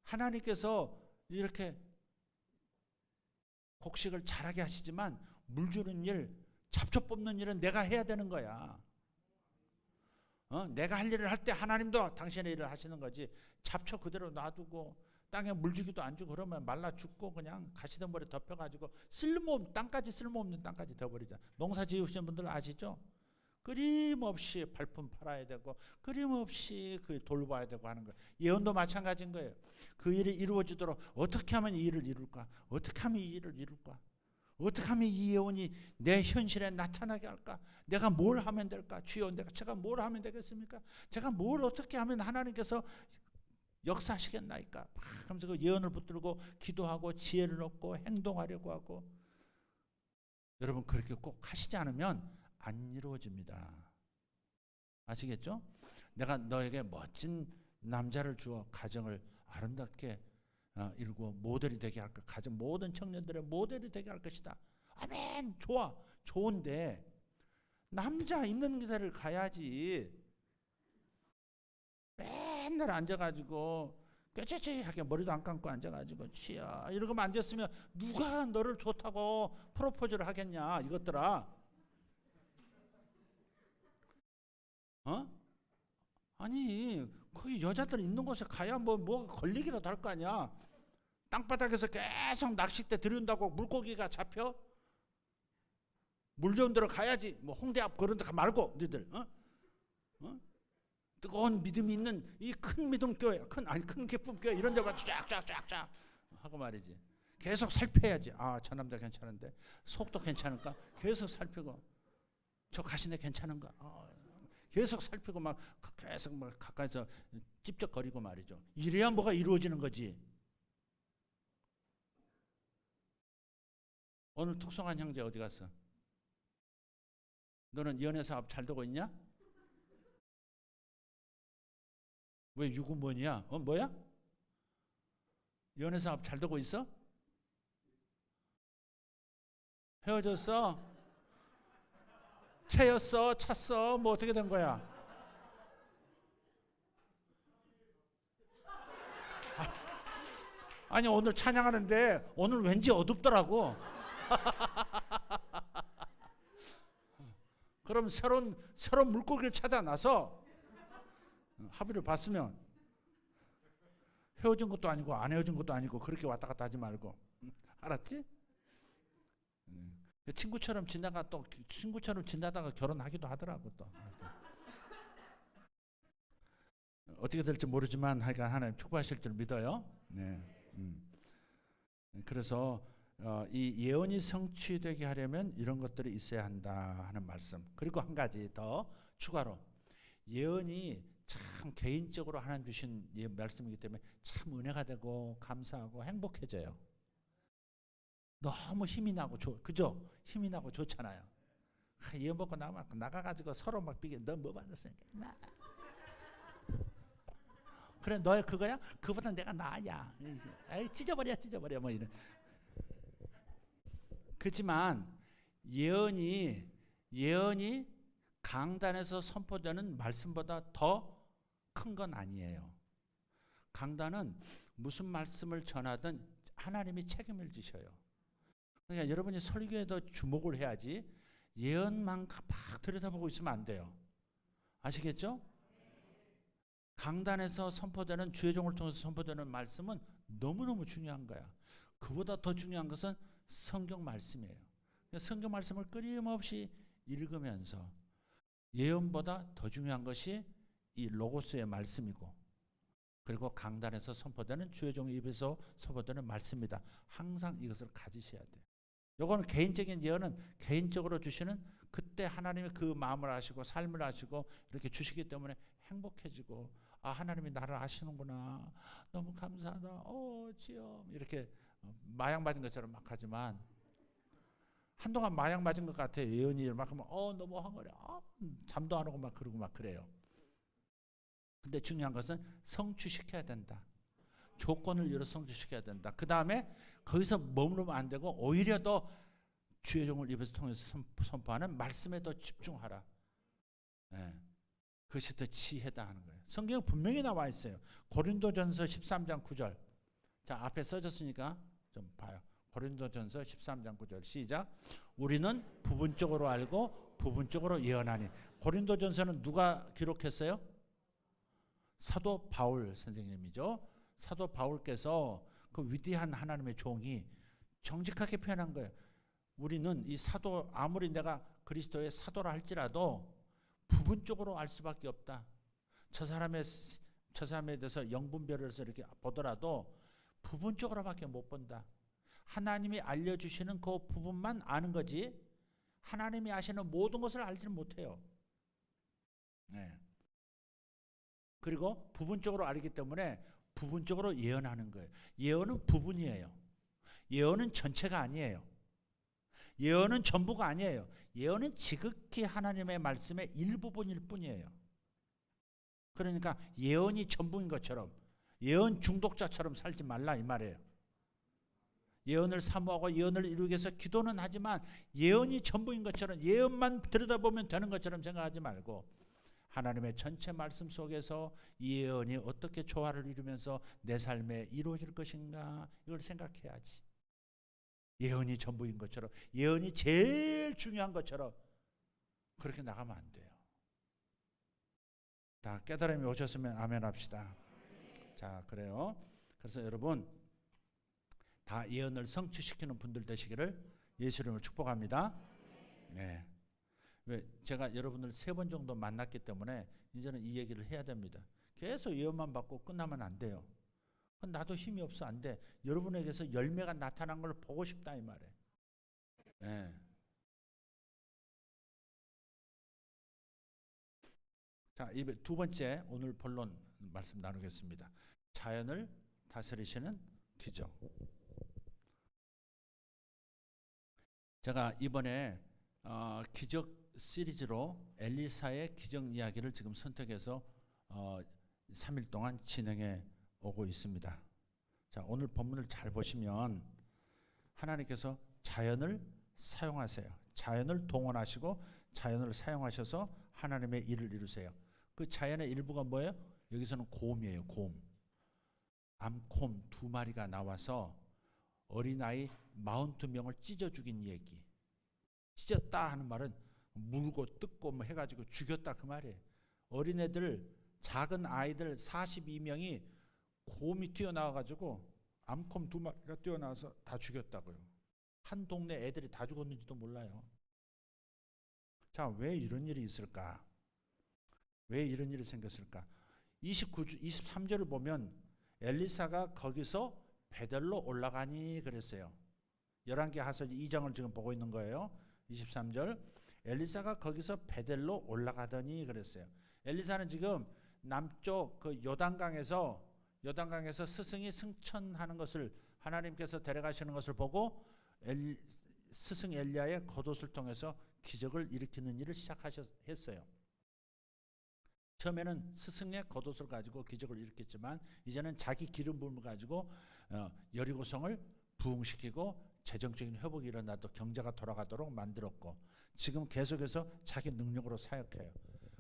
하나님께서 이렇게 곡식을 자라게 하시지만 물 주는 일, 잡초 뽑는 일은 내가 해야 되는 거야. 내가 할 일을 할 때 하나님도 당신의 일을 하시는 거지. 잡초 그대로 놔두고 땅에 물 주기도 안 주고 그러면 말라 죽고 그냥 가시덤불에 덮여가지고 쓸모없는 땅까지 되어버리자. 농사 지으시는 분들 아시죠? 끊임없이 발품 팔아야 되고 끊임없이 그 돌봐야 되고 하는 거예요. 예언도 마찬가지인 거예요. 그 일이 이루어지도록 어떻게 하면 이 일을 이룰까? 어떻게 하면 이 일을 이룰까? 어떻게 하면 이 예언이 내 현실에 나타나게 할까? 내가 뭘 하면 될까? 주여 제가 뭘 하면 되겠습니까? 제가 뭘 어떻게 하면 하나님께서 역사하시겠나이까? 하면서 그 예언을 붙들고 기도하고 지혜를 얻고 행동하려고 하고 여러분 그렇게 꼭 하시지 않으면 안 이루어집니다. 아시겠죠? 내가 너에게 멋진 남자를 주어 가정을 아름답게 이루고 모델이 되게 할 것, 가정 모든 청년들의 모델이 되게 할 것이다. 아멘. 좋아. 좋은데 남자 있는 데를 가야지. 맨날 앉아가지고 꾀죄죄하게 머리도 안 감고 앉아가지고 취야 이러고 앉았으면 누가 너를 좋다고 프로포즈를 하겠냐 이것들아. 아니 거기 여자들 있는 곳에 가야 뭐가 걸리기라도 할 거 아니야. 땅바닥에서 계속 낚싯대 들여온다고 물고기가 잡혀? 물 좋은 데로 가야지. 뭐 홍대 앞 그런 데 말고 너희들 뜨거운 믿음이 있는 이 큰 믿음 교회, 큰 기쁨 교회 이런 데만 쫙쫙쫙쫙 하고 말이지. 계속 살펴야지. 아, 저 남자 괜찮은데 속도 괜찮을까? 계속 살피고 저 가시네 괜찮은가? 계속 살피고 막 계속 막 가까이서 찝쩍거리고 말이죠. 이래야 뭐가 이루어지는 거지. 오늘 특성한 형제 어디 갔어? 너는 연애 사업 잘 되고 있냐? 왜 유구먼이야? 뭐야? 연애 사업 잘 되고 있어? 헤어졌어? 채였어? 찼어? 뭐 어떻게 된 거야? 아니 오늘 찬양하는데 오늘 왠지 어둡더라고. 그럼 새로운 물고기를 찾아나서 합의를 봤으면 헤어진 것도 아니고 안 헤어진 것도 아니고 그렇게 왔다 갔다 하지 말고. 알았지? 친구처럼 지나다가 결혼하기도 하더라고 또. 어떻게 될지 모르지만 하여간 하나님 축복하실 줄 믿어요. 네. 그래서 이 예언이 성취되게 하려면 이런 것들이 있어야 한다 하는 말씀. 그리고 한 가지 더 추가로 예언이 참 개인적으로 하나님 주신 말씀이기 때문에 참 은혜가 되고 감사하고 행복해져요. 너무 힘이 나고 그죠? 힘이 나고 좋잖아요. 예언 받고 나가가지고 서로 막 비교. 너 뭐 받았으니까 나. 그래 너 그거야? 그보다 내가 나아야. 에이 찢어버려 뭐 이런. 그렇지만 예언이 강단에서 선포되는 말씀보다 더 큰 건 아니에요. 강단은 무슨 말씀을 전하든 하나님이 책임을 지셔요. 그러니까 여러분이 설교에 더 주목을 해야지 예언만 막 들여다보고 있으면 안 돼요. 아시겠죠? 강단에서 선포되는 주의 종을 통해서 선포되는 말씀은 너무너무 중요한 거야. 그보다 더 중요한 것은 성경 말씀이에요. 성경 말씀을 끊임없이 읽으면서 예언보다 더 중요한 것이 이 로고스의 말씀이고 그리고 강단에서 선포되는 주의 종의 입에서 선포되는 말씀이다. 항상 이것을 가지셔야 돼요. 요거는 개인적인 예언은 개인적으로 주시는 그때 하나님이 그 마음을 아시고 삶을 아시고 이렇게 주시기 때문에 행복해지고 아 하나님이 나를 아시는구나 너무 감사하다 주여 이렇게 마약 맞은 것처럼 막 하지만 한동안 마약 맞은 것 같아요. 예언이 막 하면 너무 황홀해 잠도 안 오고 막 그러고 막 그래요. 근데 중요한 것은 성취시켜야 된다. 조건을 이뤄 성취시켜야 된다. 그 다음에 거기서 머무르면 안 되고 오히려 더 주의 종을 입에서 통해서 선포하는 말씀에 더 집중하라. 네. 그것이 더 지혜다 하는 거예요. 성경에 분명히 나와 있어요. 고린도전서 13장 9절. 자 앞에 써졌으니까 좀 봐요. 고린도전서 13장 9절 시작. 우리는 부분적으로 알고 부분적으로 예언하니. 고린도전서는 누가 기록했어요? 사도 바울 선생님이죠. 사도 바울께서 그 위대한 하나님의 종이 정직하게 표현한 거예요. 우리는 이 사도 아무리 내가 그리스도의 사도라 할지라도 부분적으로 알 수밖에 없다. 저 사람에 대해서 영분별해서 이렇게 보더라도 부분적으로밖에 못 본다. 하나님이 알려주시는 그 부분만 아는 거지 하나님이 아시는 모든 것을 알지는 못해요. 네. 그리고 부분적으로 알기 때문에 부분적으로 예언하는 거예요. 예언은 부분이에요. 예언은 전체가 아니에요. 예언은 전부가 아니에요. 예언은 지극히 하나님의 말씀의 일부분일 뿐이에요. 그러니까 예언이 전부인 것처럼 예언 중독자처럼 살지 말라 이 말이에요. 예언을 사모하고 예언을 이루기 위해서 기도는 하지만 예언이 전부인 것처럼 예언만 들여다보면 되는 것처럼 생각하지 말고 하나님의 전체 말씀 속에서 이 예언이 어떻게 조화를 이루면서 내 삶에 이루어질 것인가 이걸 생각해야지. 예언이 전부인 것처럼 예언이 제일 중요한 것처럼 그렇게 나가면 안 돼요. 다 깨달음이 오셨으면 아멘 합시다. 자 그래요. 그래서 여러분 다 예언을 성취시키는 분들 되시기를 예수 이름으로 축복합니다. 네. 왜 제가 여러분을 3번 정도 만났기 때문에 이제는 이 얘기를 해야 됩니다. 계속 예언만 받고 끝나면 안 돼요. 나도 힘이 없어 안 돼. 여러분에게서 열매가 나타난 걸 보고 싶다 이 말이에요. 예. 자, 두 번째 오늘 본론 말씀 나누겠습니다. 자연을 다스리시는 기적. 제가 이번에 기적 시리즈로 엘리사의 기적 이야기를 지금 선택해서 3일 동안 진행해 오고 있습니다. 자, 오늘 본문을 잘 보시면 하나님께서 자연을 사용하세요. 자연을 동원하시고 자연을 사용하셔서 하나님의 일을 이루세요. 그 자연의 일부가 뭐예요? 여기서는 곰이에요. 곰. 암곰 2마리가 나와서 어린아이 42명을 찢어 죽인 얘기. 찢었다 하는 말은 물고 뜯고 뭐 해가지고 죽였다 그 말이에요. 어린애들 작은 아이들 42명이 곰이 뛰어나와가지고 암곰 2마리가 뛰어나와서 다 죽였다고요. 한 동네 애들이 다 죽었는지도 몰라요. 자, 왜 이런 일이 있을까? 왜 이런 일이 생겼을까? 23절을 보면 엘리사가 거기서 베델로 올라가니 그랬어요. 11개 하서 2장을 지금 보고 있는 거예요. 23절 엘리사가 거기서 베델로 올라가더니 그랬어요. 엘리사는 지금 남쪽 그 요단강에서 스승이 승천하는 것을 하나님께서 데려가시는 것을 보고 스승 엘리야의 겉옷을 통해서 기적을 일으키는 일을 했어요. 처음에는 스승의 겉옷을 가지고 기적을 일으켰지만 이제는 자기 기름 부음을 가지고 여리고성을 부흥시키고 재정적인 회복이 일어나도 경제가 돌아가도록 만들었고 지금 계속해서 자기 능력으로 사역해요.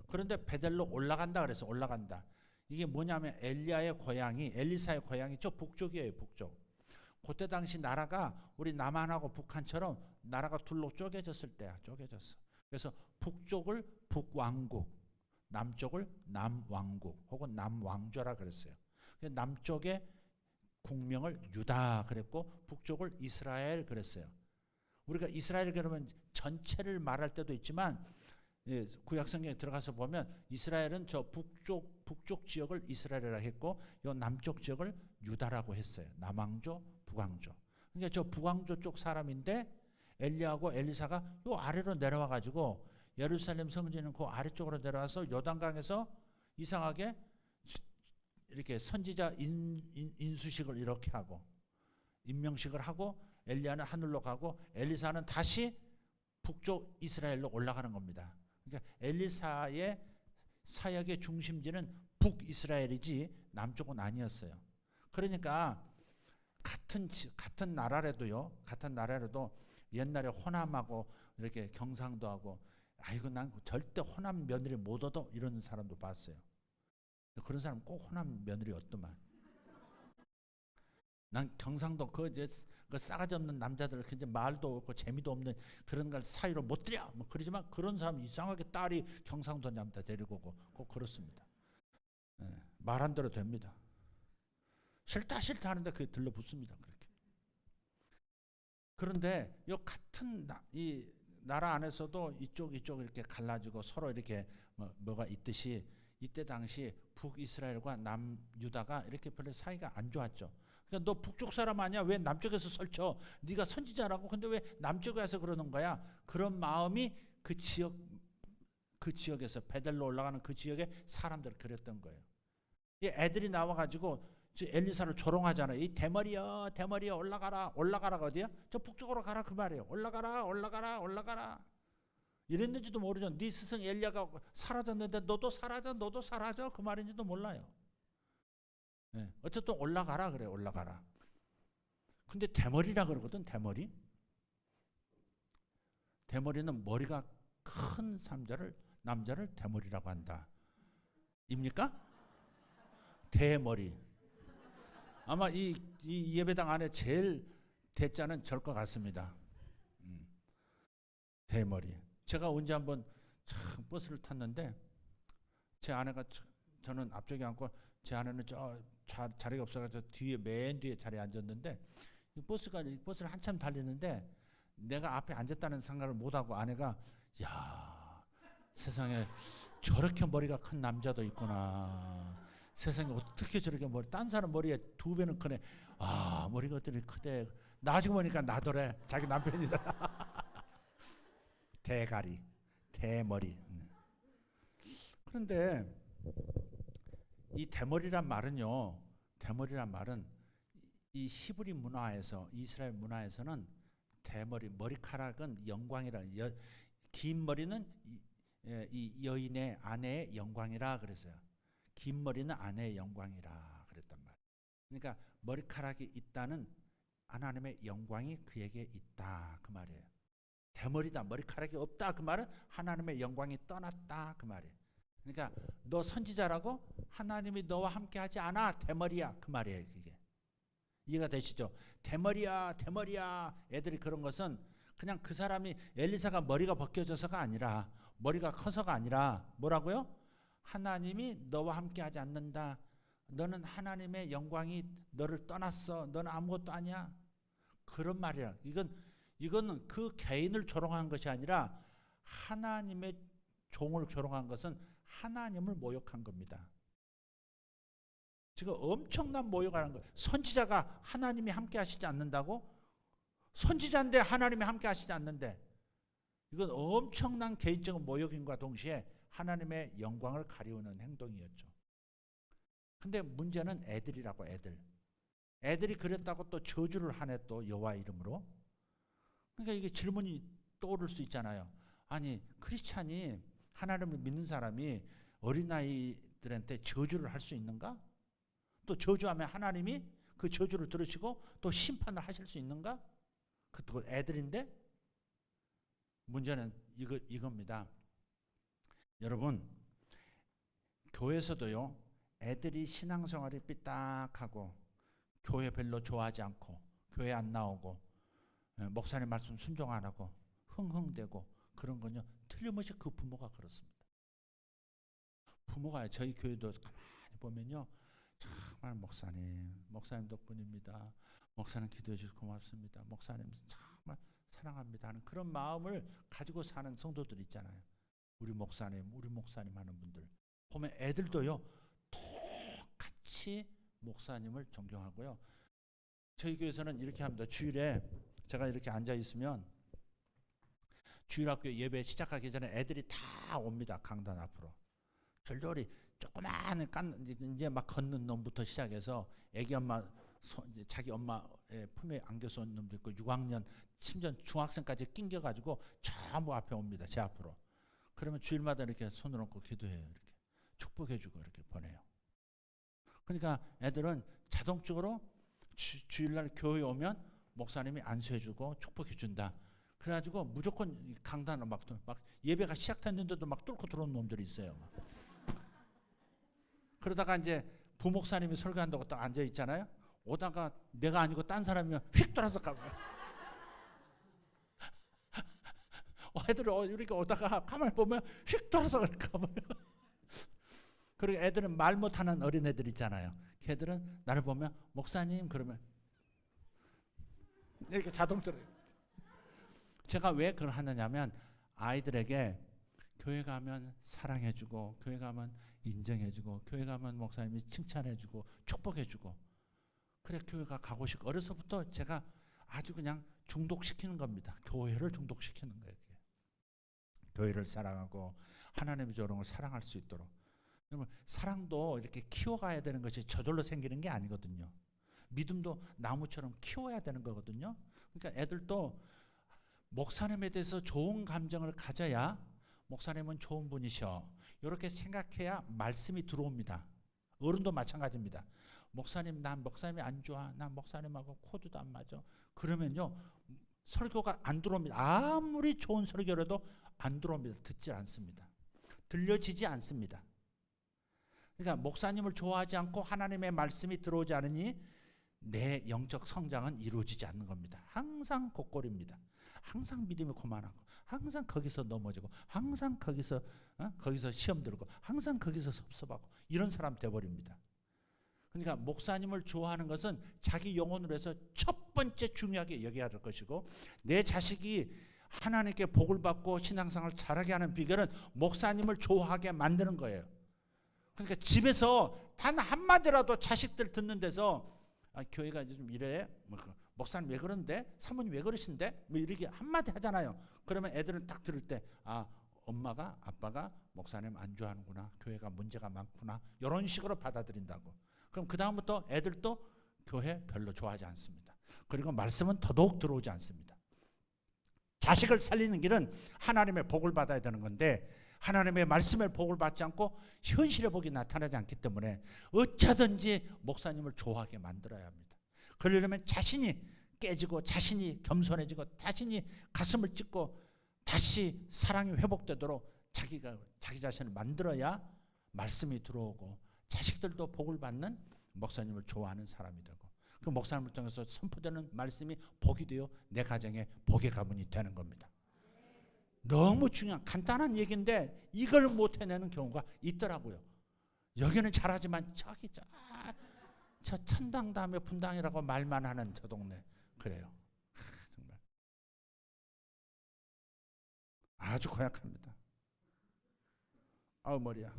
그런데 베델로 올라간다 그래서 올라간다. 이게 뭐냐면 엘리사의 고향이 저 북쪽이에요. 북쪽. 그때 당시 나라가 우리 남한하고 북한처럼 나라가 둘로 쪼개졌을 때야. 쪼개졌어. 그래서 북쪽을 북왕국, 남쪽을 남왕국 혹은 남왕조라 그랬어요. 남쪽의 국명을 유다 그랬고 북쪽을 이스라엘 그랬어요. 우리가 이스라엘 그러면 전체를 말할 때도 있지만 구약 성경에 들어가서 보면 이스라엘은 저 북쪽 지역을 이스라엘이라고 했고 요 남쪽 지역을 유다라고 했어요. 남왕조, 북왕조. 그러니까 저 북왕조 쪽 사람인데 엘리야하고 엘리사가 요 아래로 내려와 가지고 예루살렘 성전은 그 아래쪽으로 내려와서 요단강에서 이상하게 이렇게 선지자 인수식을 이렇게 하고 임명식을 하고 엘리야는 하늘로 가고 엘리사는 다시 북쪽 이스라엘로 올라가는 겁니다. 그러니까 엘리사의 사역의 중심지는 북이스라엘이지 남쪽은 아니었어요. 그러니까 같은 나라라도 옛날에 호남하고 이렇게 경상도하고 아이고 난 절대 호남 며느리 못 얻어 이러는 사람도 봤어요. 그런 사람 꼭 호남 며느리 얻더만. 난 경상도 그 싸가지 없는 남자들 이제 말도 없고 재미도 없는 그런 걸 사이로 못 들여 뭐 그러지만 그런 사람 이상하게 딸이 경상도 남자 데리고 오고 꼭 그렇습니다. 말 안 들어도 됩니다. 싫다 하는데 그게 들러붙습니다. 그렇게. 그런데 이 같은 이 나라 안에서도 이쪽 이렇게 갈라지고 서로 이렇게 뭐가 있듯이 이때 당시 북이스라엘과 남유다가 이렇게 별로 사이가 안 좋았죠. 그러니까 너 북쪽 사람 아니야? 왜 남쪽에서 설쳐? 네가 선지자라고. 근데 왜 남쪽에 와서 그러는 거야? 그런 마음이 그 지역에서 베델로 올라가는 그 지역의 사람들 그랬던 거예요. 이 애들이 나와가지고 엘리사를 조롱하잖아요. 이 대머리야 올라가라 어디야? 저 북쪽으로 가라 그 말이에요. 올라가라. 이랬는지도 모르죠. 네 스승 엘리야가 사라졌는데 너도 사라져 그 말인지도 몰라요. 어쨌든 올라가라 그래. 올라가라. 근데 대머리라 그러거든. 대머리는 머리가 큰 남자를 대머리라고 한다. 입니까? 대머리. 아마 이 예배당 안에 제일 대자는 절 것 같습니다. 대머리. 제가 언제 한번 참 버스를 tas는데 제 아내가 저는 앞쪽에 앉고 제 아내는 자리가 없어가지고 맨 뒤에 자리에 앉았는데 버스를 한참 달리는데 내가 앞에 앉았다는 생각을 못하고 아내가 야 세상에 저렇게 머리가 큰 남자도 있구나. 세상에 어떻게 저렇게 딴 사람 머리에 2배는 크네. 아, 머리가 어떻게 크대. 나중에 보니까 나더래. 자기 남편이더라. 대가리, 대머리. 그런데 이 대머리란 말은요. 대머리란 말은 이 히브리 문화에서, 이스라엘 문화에서는 대머리, 머리카락은 영광이라, 긴 머리는 이 여인의 아내의 영광이라 그랬어요. 긴 머리는 아내의 영광이라 그랬단 말이에요. 그러니까 머리카락이 있다는 하나님의 영광이 그에게 있다 그 말이에요. 대머리다, 머리카락이 없다 그 말은 하나님의 영광이 떠났다 그 말이에요. 그러니까 너 선지자라고 하나님이 너와 함께하지 않아, 대머리야 그 말이에요. 그게 이해가 되시죠? 대머리야, 대머리야. 애들이 그런 것은 그냥 그 사람이, 엘리사가 머리가 벗겨져서가 아니라, 머리가 커서가 아니라 뭐라고요? 하나님이 너와 함께하지 않는다. 너는 하나님의 영광이 너를 떠났어. 너는 아무것도 아니야. 그런 말이야. 이거는 그 개인을 조롱한 것이 아니라 하나님의 종을 조롱한 것은 하나님을 모욕한 겁니다. 지금 엄청난 모욕하는 거예요. 선지자가 하나님이 함께 하시지 않는다고? 선지자인데 하나님이 함께 하시지 않는데, 이건 엄청난 개인적인 모욕인과 동시에 하나님의 영광을 가리우는 행동이었죠. 근데 문제는 애들이라고. 애들이 그랬다고 또 저주를 하네, 또 여호와 이름으로. 그러니까 이게 질문이 떠오를 수 있잖아요. 아니, 크리스찬이, 하나님을 믿는 사람이 어린아이들한테 저주를 할 수 있는가? 또 저주하면 하나님이 그 저주를 들으시고 또 심판을 하실 수 있는가? 그것도 애들인데? 문제는 이겁니다. 여러분, 교회에서도요, 애들이 신앙생활이 삐딱하고 교회 별로 좋아하지 않고 교회 안 나오고 목사님 말씀 순종 안 하고 흥흥대고 그런 건요, 틀림없이 그 부모가 그렇습니다. 부모가, 저희 교회도 가만히 보면요, 정말 목사님 덕분입니다. 목사님 기도해 주셔서 고맙습니다. 목사님 정말 사랑합니다 하는 그런 마음을 가지고 사는 성도들 있잖아요. 우리 목사님 하는 분들 보면 애들도요, 똑같이 목사님을 존경하고요. 저희 교회에서는 이렇게 합니다. 주일에 제가 이렇게 앉아 있으면 주일학교 예배 시작하기 전에 애들이 다 옵니다. 강단 앞으로. 절절히 조그마한 이제 막 걷는 놈부터 시작해서 애기 엄마, 자기 엄마의 품에 안겨서 온 놈도 있고 6학년, 심지어 중학생까지 낑겨가지고 전부 앞에 옵니다. 제 앞으로. 그러면 주일마다 이렇게 손을 얹고 기도해요. 이렇게 축복해주고 이렇게 보내요. 그러니까 애들은 자동적으로 주일날 교회 오면 목사님이 안수해주고 축복해준다. 그래가지고 무조건 강단을 막 예배가 시작됐는데도 막 뚫고 들어오는 놈들이 있어요. 그러다가 이제 부목사님이 설교한다고 딱 앉아 있잖아요. 오다가 내가 아니고 딴 사람이면 휙 돌아서 가고. 애들이 이렇게 오다가 가만히 보면 휙 돌아서 가봐요. 그리고 애들은 말 못하는 어린애들 있잖아요. 걔들은 나를 보면 목사님 그러면 이렇게 자동적으로. 제가 왜 그걸 하느냐면 아이들에게 교회 가면 사랑해주고 교회 가면 인정해주고 교회 가면 목사님이 칭찬해주고 축복해주고 그래 교회가 가고 싶고 어려서부터 제가 아주 그냥 중독시키는 겁니다. 교회를 중독시키는 거예요. 교회를 사랑하고 하나님의 조롱을 사랑할 수 있도록. 그러면 사랑도 이렇게 키워가야 되는 것이 저절로 생기는 게 아니거든요. 믿음도 나무처럼 키워야 되는 거거든요. 그러니까 애들도 목사님에 대해서 좋은 감정을 가져야 목사님은 좋은 분이셔. 이렇게 생각해야 말씀이 들어옵니다. 어른도 마찬가지입니다. 목사님, 난 목사님이 안 좋아. 난 목사님하고 코드도 안 맞아. 그러면요, 설교가 안 들어옵니다. 아무리 좋은 설교라도 안 들어옵니다. 듣지 않습니다. 들려지지 않습니다. 그러니까 목사님을 좋아하지 않고 하나님의 말씀이 들어오지 않으니 내 영적 성장은 이루어지지 않는 겁니다. 항상 곡골입니다. 항상 믿음이 고만하고 항상 거기서 넘어지고 항상 거기서 시험 들고 항상 거기서 섭섭하고 이런 사람 돼버립니다. 그러니까 목사님을 좋아하는 것은 자기 영혼으로 해서 첫 번째 중요하게 여겨야 될 것이고 내 자식이 하나님께 복을 받고 신앙생활을 잘하게 하는 비결은 목사님을 좋아하게 만드는 거예요. 그러니까 집에서 단 한마디라도 자식들 듣는 데서 교회가 좀 이래, 목사님 왜 그러는데, 사모님 왜 그러신데, 뭐 이렇게 한마디 하잖아요. 그러면 애들은 딱 들을 때 엄마가 아빠가 목사님 안 좋아하는구나, 교회가 문제가 많구나, 이런 식으로 받아들인다고. 그럼 그 다음부터 애들도 교회 별로 좋아하지 않습니다. 그리고 말씀은 더더욱 들어오지 않습니다. 자식을 살리는 길은 하나님의 복을 받아야 되는 건데, 하나님의 말씀의 복을 받지 않고 현실의 복이 나타나지 않기 때문에 어쩌든지 목사님을 좋아하게 만들어야 합니다. 그러려면 자신이 깨지고, 자신이 겸손해지고, 자신이 가슴을 찢고 다시 사랑이 회복되도록 자기 자신을 만들어야 말씀이 들어오고 자식들도 복을 받는 목사님을 좋아하는 사람이 되고, 그 목사님을 통해서 선포되는 말씀이 복이 되어 내 가정에 복의 가문이 되는 겁니다. 너무 중요한 간단한 얘기인데 이걸 못 해내는 경우가 있더라고요. 여기는 잘하지만 저기 저 천당 다음에 분당이라고 말만 하는 저 동네, 그래요. 정말 아주 고약합니다. 머리야.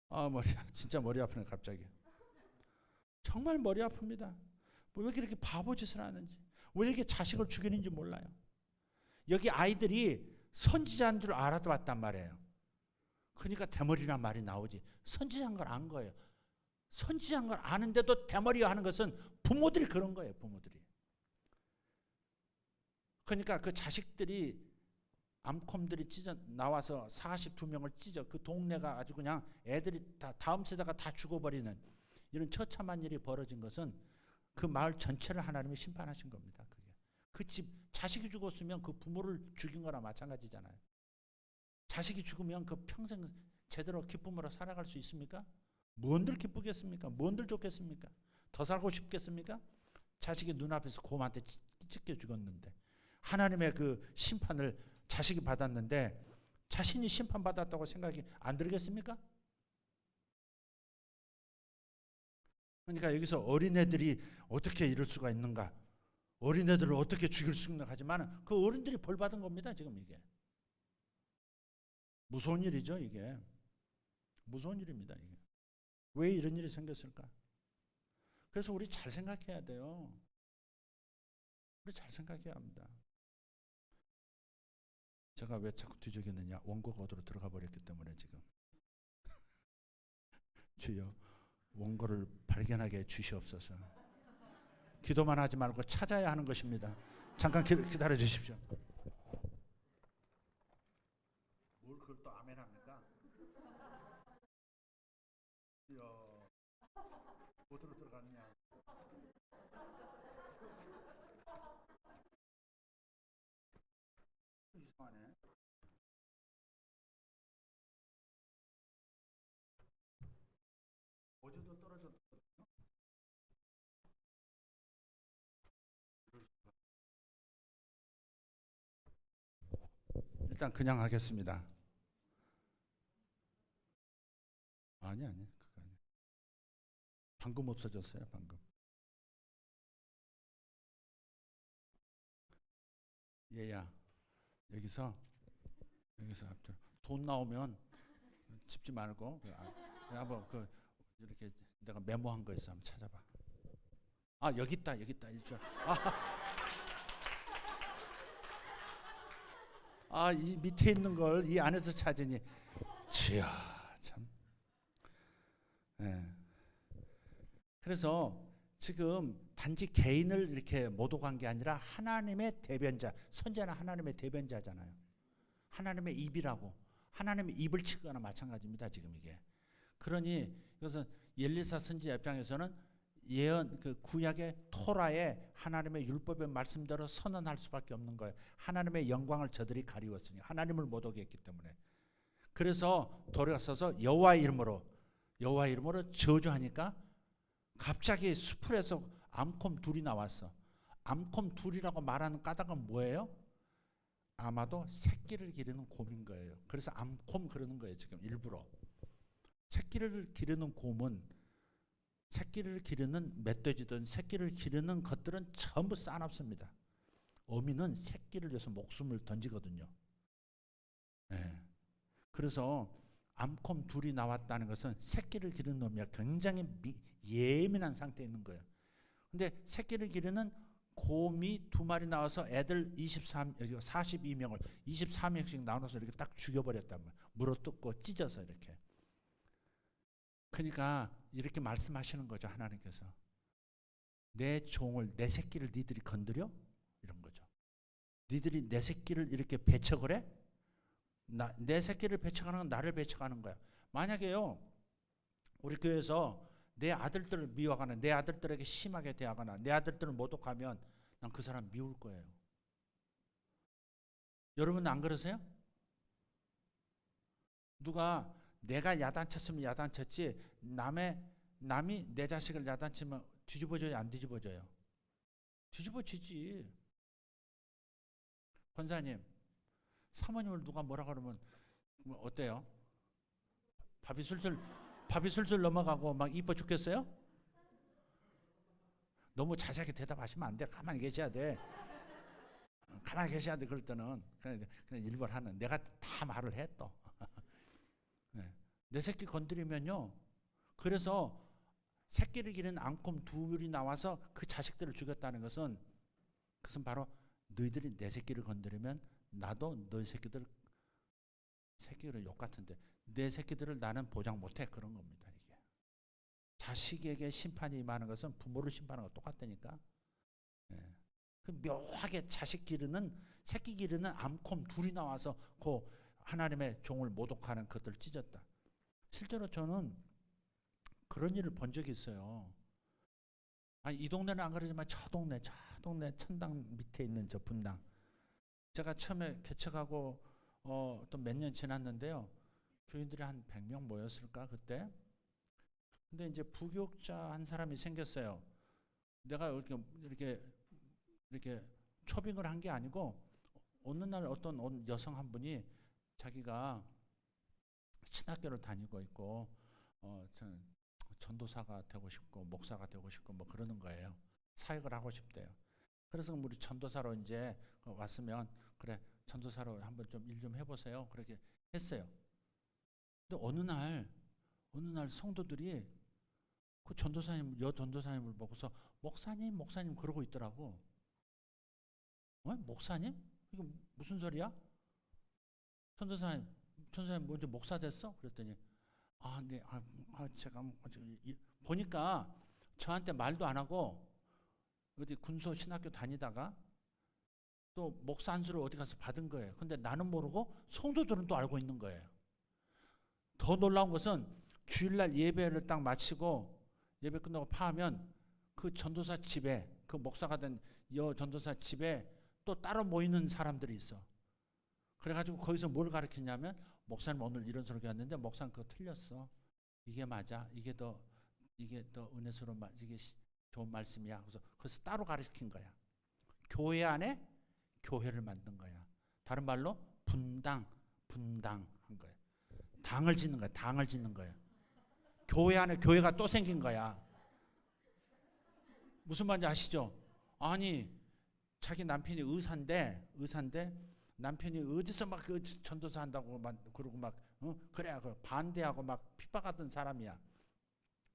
머리야. 진짜 머리 아프네 갑자기. 정말 머리 아픕니다. 왜 이렇게 바보짓을 하는지, 왜 이렇게 자식을 죽이는지 몰라요. 여기 아이들이 선지자인 줄 알아도 봤단 말이에요. 그러니까 대머리란 말이 나오지. 선지자인 걸 안 거예요. 선지자인 걸 아는데도 대머리 하는 것은 부모들이 그런 거예요. 부모들이. 그러니까 그 자식들이 암콤들이 찢어 나와서 42명을 찢어, 그 동네가 아주 그냥 애들이 다 다음 세대가 다 죽어버리는 이런 처참한 일이 벌어진 것은 그 마을 전체를 하나님이 심판하신 겁니다. 그게. 그 집 자식이 죽었으면 그 부모를 죽인 거나 마찬가지잖아요. 자식이 죽으면 그 평생 제대로 기쁨으로 살아갈 수 있습니까? 뭔들 기쁘겠습니까? 뭔들 좋겠습니까? 더 살고 싶겠습니까? 자식이 눈앞에서 곰한테 찢겨 죽었는데, 하나님의 그 심판을 자식이 받았는데 자신이 심판받았다고 생각이 안 들겠습니까? 그러니까 여기서 어린애들이 어떻게 이럴 수가 있는가, 어린애들을 어떻게 죽일 수 있는가 하지만 그 어른들이 벌 받은 겁니다. 지금 이게 무서운 일이죠. 이게 무서운 일입니다. 이게 왜 이런 일이 생겼을까? 그래서 우리 잘 생각해야 돼요. 우리 잘 생각해야 합니다. 제가 왜 자꾸 뒤적였느냐, 원고 거드로 들어가 버렸기 때문에 지금. 주여 원고를 발견하게 주시옵소서. 기도만 하지 말고 찾아야 하는 것입니다. 잠깐 기다려 주십시오. 뭘 그걸 또 아멘 합니까? 주여 어디로 들어갔냐. 이상하네. 어제도 떨어졌거든요. 일단 그냥 하겠습니다. 아니 그거 아니에요. 방금 없어졌어요. 방금. 얘야 여기서 앞으로 돈 나오면 짚지 말고 한번 이렇게 내가 메모한 거 있어. 한번 찾아봐. 여기 있다. 이 밑에 있는 걸 이 안에서 찾으니 주여 참. 네. 그래서 지금 단지 개인을 이렇게 모독한 게 아니라 하나님의 대변자, 선지자는 하나님의 대변자잖아요. 하나님의 입이라고, 하나님의 입을 치거나 마찬가지입니다. 지금 이게. 그러니 이것은 엘리사 선지자 입장에서는 예언, 그 구약의 토라에 하나님의 율법의 말씀대로 선언할 수밖에 없는 거예요. 하나님의 영광을 저들이 가리웠으니, 하나님을 모독했기 때문에. 그래서 돌아서서 여호와의 이름으로 저주하니까 갑자기 수풀에서 암콤 둘이 나왔어. 암콤 둘이라고 말하는 까닭은 뭐예요? 아마도 새끼를 기르는 곰인 거예요. 그래서 암콤 그러는 거예요. 지금 일부러. 새끼를 기르는 곰은, 새끼를 기르는 멧돼지든 새끼를 기르는 것들은 전부 싸납습니다. 어미는 새끼를 위해서 목숨을 던지거든요. 예. 그래서 암컷 둘이 나왔다는 것은 새끼를 기르는 놈이야. 굉장히 예민한 상태에 있는 거예요. 근데 새끼를 기르는 곰이 두 마리 나와서 애들 42명을 24명씩 나눠서 이렇게 딱 죽여버렸단 말이에요. 물어뜯고 찢어서 이렇게. 그러니까 이렇게 말씀하시는 거죠. 하나님께서. 내 종을, 내 새끼를 니들이 건드려? 이런 거죠. 니들이 내 새끼를 이렇게 배척을 해? 내 새끼를 배척하는 건 나를 배척하는 거야. 만약에요, 우리 교회에서 내 아들들을 미워하거나 내 아들들에게 심하게 대하거나 내 아들들을 모독하면 난 그 사람 미울 거예요. 여러분 안 그러세요? 누가 내가 야단쳤으면 야단쳤지 남이 내 자식을 야단치면 뒤집어져요, 안 뒤집어져요? 뒤집어지지. 권사님, 사모님을 누가 뭐라 그러면 어때요? 밥이 술술 넘어가고 막 이뻐 죽겠어요? 너무 자세하게 대답하시면 안 돼. 가만히 계셔야 돼. 가만히 계셔야 돼. 그럴 때는 그냥 일부러 하는. 내가 다 말을 해 또. 네. 내 새끼 건드리면요. 그래서 새끼를 기른 암컷 둘이 나와서 그 자식들을 죽였다는 것은 그것은 바로 너희들이 내 새끼를 건드리면 나도 너희 새끼들을 욕 같은데 내 새끼들을 나는 보장 못해. 그런 겁니다. 이게 자식에게 심판이 임하는 것은 부모를 심판하는 거 똑같다니까. 예. 그 묘하게 자식 기르는 새끼 기르는 암컷 둘이 나와서 그 하나님의 종을 모독하는 것들을 찢었다. 실제로 저는 그런 일을 본 적이 있어요. 아니, 이 동네는 안 그러지만 저 동네 천당 밑에 있는 저 분당. 제가 처음에 개척하고 또 몇 년 지났는데요. 교인들이 한 100명 모였을까 그때. 근데 이제 부교육자 한 사람이 생겼어요. 내가 이렇게 초빙을 한 게 아니고 어느 날 어떤 여성 한 분이 자기가 신학교를 다니고 있고 전도사가 되고 싶고 목사가 되고 싶고 뭐 그러는 거예요. 사역을 하고 싶대요. 그래서 우리 전도사로 이제 왔으면 그래 전도사로 한번 좀 일 좀 해보세요. 그렇게 했어요. 근데 어느 날 성도들이 그 전도사님을 보고서 목사님 그러고 있더라고. 목사님? 이거 무슨 소리야? 전도사님 먼저 목사 됐어? 그랬더니 네, 제가 보니까 저한테 말도 안 하고 어디 군소 신학교 다니다가 또 목사 안수를 어디 가서 받은 거예요. 근데 나는 모르고 성도들은 또 알고 있는 거예요. 더 놀라운 것은 주일날 예배를 딱 마치고 예배 끝나고 파하면 그 전도사 집에 그 목사가 된 전도사 집에 또 따로 모이는 사람들이 있어. 그래가지고 거기서 뭘 가르치냐면 목사님 오늘 이런 설교 했는데 목사님 그거 틀렸어. 이게 맞아. 이게 더 은혜스러운 이게 좋은 말씀이야. 그래서 따로 가르친 거야. 교회 안에 교회를 만든 거야. 다른 말로 분당한 거야. 당을 짓는 거야. 교회 안에 교회가 또 생긴 거야. 무슨 말인지 아시죠? 아니 자기 남편이 의사인데 남편이 어디서 막 그 전도사 한다고 막 그러고 막 그래 반대하고 막 핍박하던 사람이야.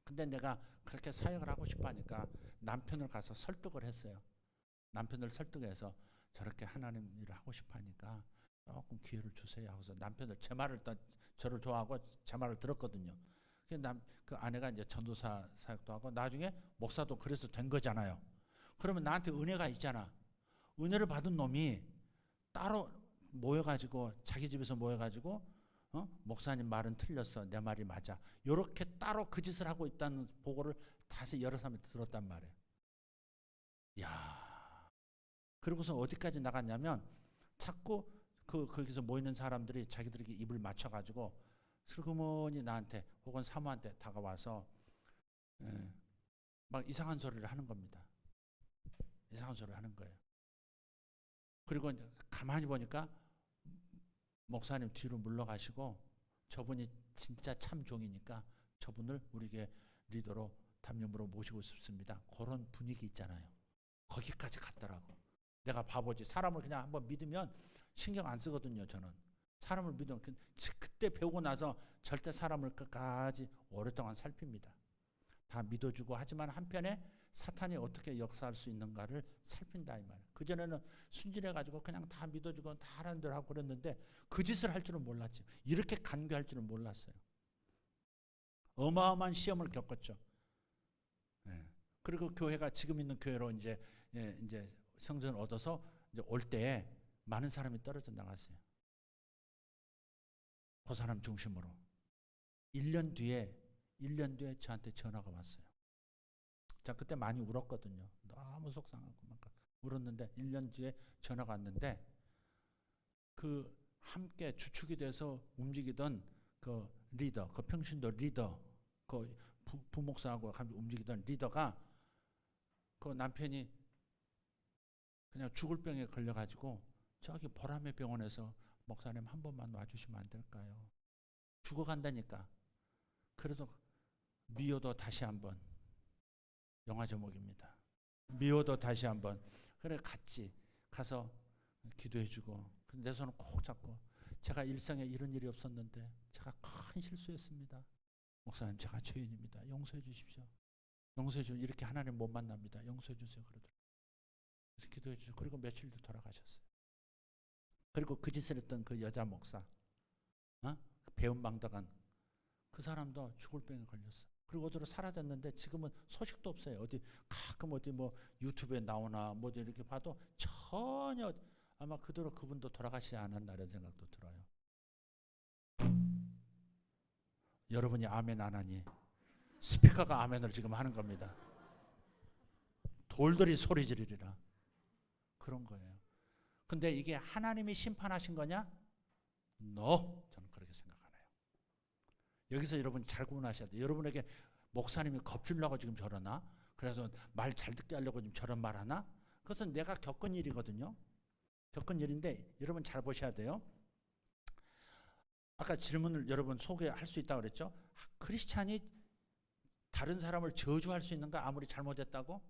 근데 내가 그렇게 사역을 하고 싶어 하니까 남편을 가서 설득을 했어요. 남편을 설득해서 저렇게 하나님 일을 하고 싶어 하니까 조금 기회를 주세요 하고서 남편을 저를 좋아하고 제 말을 들었거든요. 그 아내가 이제 전도사 사역도 하고 나중에 목사도 그래서 된 거잖아요. 그러면 나한테 은혜가 있잖아. 은혜를 받은 놈이 따로 모여가지고 자기 집에서 모여가지고 목사님 말은 틀렸어. 내 말이 맞아. 이렇게 따로 그 짓을 하고 있다는 보고를 다시 여러 사람이 들었단 말이에요. 야, 그러고서 어디까지 나갔냐면 자꾸 거기서 모이는 사람들이 자기들에게 입을 맞춰가지고 슬그머니 나한테 혹은 사모한테 다가와서 막 이상한 소리를 하는 겁니다. 이상한 소리를 하는 거예요. 그리고 가만히 보니까 목사님 뒤로 물러가시고 저분이 진짜 참 종이니까 저분을 우리에게 리더로 담임으로 모시고 싶습니다. 그런 분위기 있잖아요. 거기까지 갔더라고. 내가 바보지. 사람을 그냥 한번 믿으면 신경 안 쓰거든요. 저는 사람을 믿으면 그때 배우고 나서 절대 사람을 끝까지 오랫동안 살핍니다. 다 믿어주고, 하지만 한편에 사탄이 어떻게 역사할 수 있는가를 살핀다 이 말이에요. 그전에는 순진해가지고 그냥 다 믿어주고 다 하라는 대로 하고 그랬는데 그 짓을 할 줄은 몰랐죠. 이렇게 간교할 줄은 몰랐어요. 어마어마한 시험을 겪었죠. 네. 그리고 교회가 지금 있는 교회로 이제 성전을 얻어서 이제 올 때에 많은 사람이 떨어져 나갔어요. 그 사람 중심으로 1년 뒤에 저한테 전화가 왔어요. 자, 그때 많이 울었거든요. 너무 속상하고 막 울었는데 1년 뒤에 전화가 왔는데 그 함께 주축이 돼서 움직이던 그 리더, 그 평신도 리더, 그 부목사하고 함께 움직이던 리더가 그 남편이 그냥 죽을 병에 걸려가지고 저기 보라매 병원에서 목사님 한 번만 와주시면 안 될까요? 죽어간다니까. 그래도 미워도 다시 한번, 영화 제목입니다. 미워도 다시 한번. 그래 갔지. 가서 기도해주고 내 손을 꼭 잡고, 제가 일생에 이런 일이 없었는데 제가 큰 실수했습니다. 목사님, 제가 죄인입니다. 용서해 주십시오. 용서해 주십시오. 이렇게 하나님 못 만납니다. 용서해 주세요. 그러더라고요. 그래서 기도해 주시고, 그리고 며칠 뒤 돌아가셨어요. 그리고 그 짓을 했던 그 여자 목사, 배은망덕한 그 사람도 죽을 병에 걸렸어. 그리고 어디로 사라졌는데 지금은 소식도 없어요. 어디 가끔 어디 뭐 유튜브에 나오나 뭐 이렇게 봐도 전혀, 아마 그분도 돌아가시지 않았나라는 생각도 들어요. 여러분이 아멘 안 하니 스피커가 아멘을 지금 하는 겁니다. 돌들이 소리 지르리라. 그런 거예요. 근데 이게 하나님이 심판하신 거냐? No. 저는 그렇게 생각하네요. 여기서 여러분 잘 구분하셔야 돼요. 여러분에게 목사님이 겁주려고 지금 저러나? 그래서 말 잘 듣게 하려고 지금 저런 말 하나? 그것은 내가 겪은 일이거든요. 겪은 일인데 여러분 잘 보셔야 돼요. 아까 질문을 여러분 소개할 수 있다고 그랬죠? 크리스찬이 다른 사람을 저주할 수 있는가? 아무리 잘못했다고?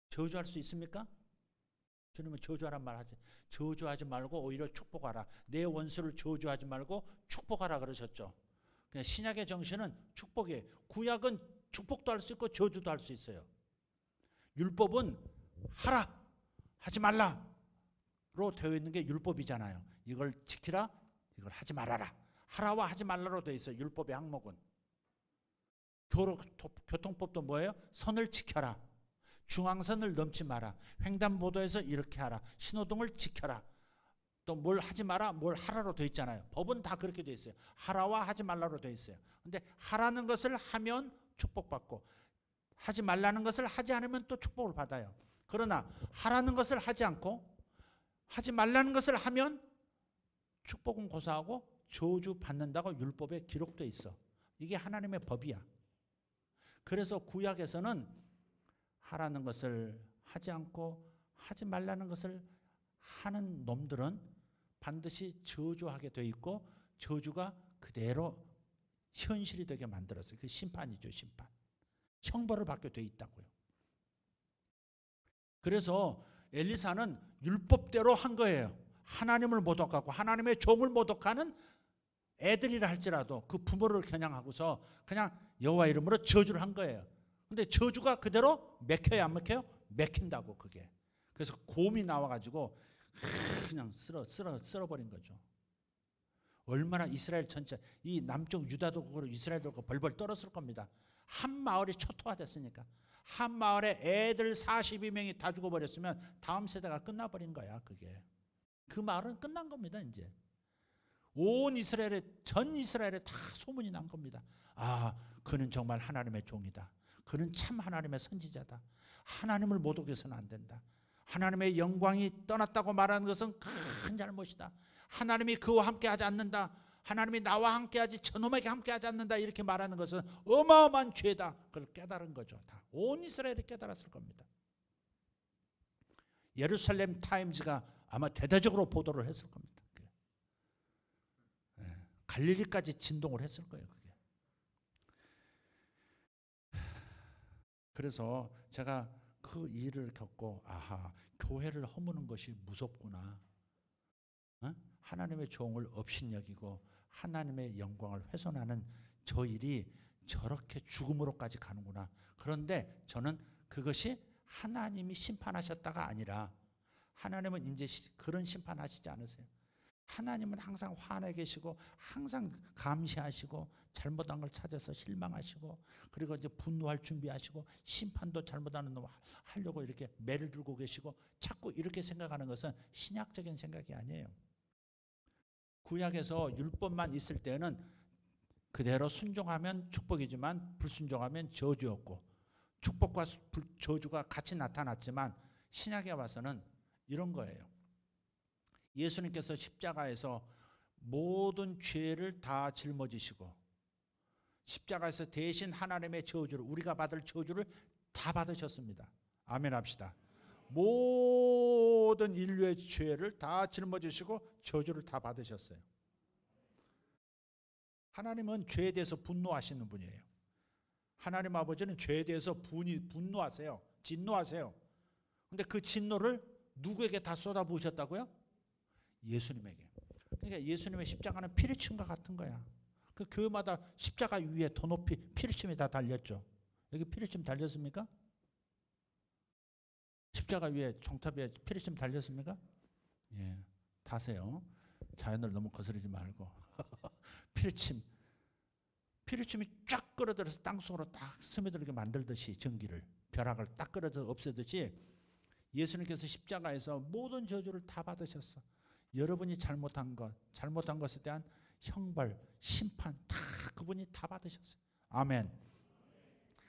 저주할 수 있습니까? 주님은 저주하란 말 하지. 저주하지 말고 오히려 축복하라. 내 원수를 저주하지 말고 축복하라 그러셨죠. 그냥 신약의 정신은 축복이에요. 구약은 축복도 할 수 있고 저주도 할 수 있어요. 율법은 하라, 하지 말라로 되어 있는 게 율법이잖아요. 이걸 지키라, 이걸 하지 말아라. 하라와 하지 말라로 되어 있어요. 율법의 항목은. 교통법도 뭐예요? 선을 지켜라. 중앙선을 넘지 마라. 횡단보도에서 이렇게 하라. 신호등을 지켜라. 또 뭘 하지 마라, 뭘 하라로 되어 있잖아요. 법은 다 그렇게 되어 있어요. 하라와 하지 말라로 되어 있어요. 근데 하라는 것을 하면 축복받고 하지 말라는 것을 하지 않으면 또 축복을 받아요. 그러나 하라는 것을 하지 않고 하지 말라는 것을 하면 축복은 고사하고 저주 받는다고 율법에 기록되어 있어. 이게 하나님의 법이야. 그래서 구약에서는 하라는 것을 하지 않고 하지 말라는 것을 하는 놈들은 반드시 저주하게 돼 있고 저주가 그대로 현실이 되게 만들었어요. 그 심판이죠, 심판. 형벌을 받게 돼 있다고요. 그래서 엘리사는 율법대로 한 거예요. 하나님을 모독하고 하나님의 종을 모독하는 애들이라 할지라도 그 부모를 겨냥하고서 그냥 여호와 이름으로 저주를 한 거예요. 근데 저주가 그대로 맥혀야 안 맥혀요? 맥힌다고 그게. 그래서 곰이 나와가지고 그냥 쓸어버린 거죠. 얼마나 이스라엘 전체, 이 남쪽 유다도 그렇고 이스라엘도 그렇고 벌벌 떨었을 겁니다. 한 마을이 초토화됐으니까. 한 마을에 애들 42명이 다 죽어버렸으면 다음 세대가 끝나버린 거야 그게. 그 마을은 끝난 겁니다 이제. 온 이스라엘에, 전 이스라엘에 다 소문이 난 겁니다. 아, 그는 정말 하나님의 종이다. 그는 참 하나님의 선지자다. 하나님을 모독해서는 안 된다. 하나님의 영광이 떠났다고 말하는 것은 큰 잘못이다. 하나님이 그와 함께하지 않는다. 하나님이 나와 함께하지 저놈에게 함께하지 않는다. 이렇게 말하는 것은 어마어마한 죄다. 그걸 깨달은 거죠. 다. 온 이스라엘이 깨달았을 겁니다. 예루살렘 타임즈가 아마 대대적으로 보도를 했을 겁니다. 갈릴리까지 진동을 했을 거예요. 그게. 그래서 제가 그 그 일을 겪고 아하, 교회를 허무는 것이 무섭구나. 어? 하나님의 종을 업신여기고 하나님의 영광을 훼손하는 저 일이 저렇게 죽음으로까지 가는구나. 그런데 저는 그것이 하나님이 심판하셨다가 아니라, 하나님은 이제 그런 심판하시지 않으세요. 하나님은 항상 화내 계시고 항상 감시하시고 잘못한 걸 찾아서 실망하시고, 그리고 이제 분노할 준비하시고 심판도 잘못하는 놈 하려고 이렇게 매를 들고 계시고, 자꾸 이렇게 생각하는 것은 신약적인 생각이 아니에요. 구약에서 율법만 있을 때는 그대로 순종하면 축복이지만 불순종하면 저주였고, 축복과 저주가 같이 나타났지만 신약에 와서는 이런 거예요. 예수님께서 십자가에서 모든 죄를 다 짊어지시고 십자가에서 대신 하나님의 저주를, 우리가 받을 저주를 다 받으셨습니다. 아멘 합시다. 모든 인류의 죄를 다 짊어지시고 저주를 다 받으셨어요. 하나님은 죄에 대해서 분노하시는 분이에요. 하나님 아버지는 죄에 대해서 분노하세요. 진노하세요. 근데 그 진노를 누구에게 다 쏟아부으셨다고요? 예수님에게. 그러니까 예수님의 십자가는 피리침과 같은 거야. 그 교회마다 십자가 위에 더 높이 피리침이 다 달렸죠. 여기 피리침 달렸습니까? 십자가 위에 종탑 위에 피리침 달렸습니까? 예, 다세요. 자연을 너무 거스르지 말고. 피리침이 쫙 끌어들여서 땅속으로 딱 스며들게 만들듯이, 전기를, 벼락을 딱 끌어들여 없애듯이 예수님께서 십자가에서 모든 저주를 다 받으셨어. 여러분이 잘못한 것에 대한 형벌, 심판 다 그분이 다 받으셨어요. 아멘.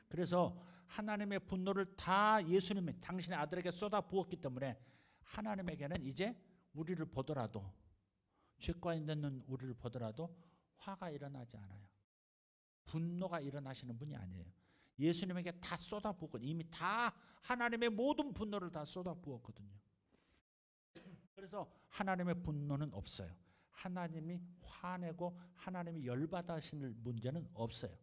그래서 하나님의 분노를 다 예수님이 당신의 아들에게 쏟아 부었기 때문에 하나님에게는 이제 우리를 보더라도, 죄과 있는 우리를 보더라도 화가 일어나지 않아요. 분노가 일어나시는 분이 아니에요. 예수님에게 다 쏟아 부었거든요. 이미 다 하나님의 모든 분노를 다 쏟아 부었거든요. 그래서 하나님의 분노는 없어요. 하나님이 화내고 하나님이 열받으실 문제는 없어요.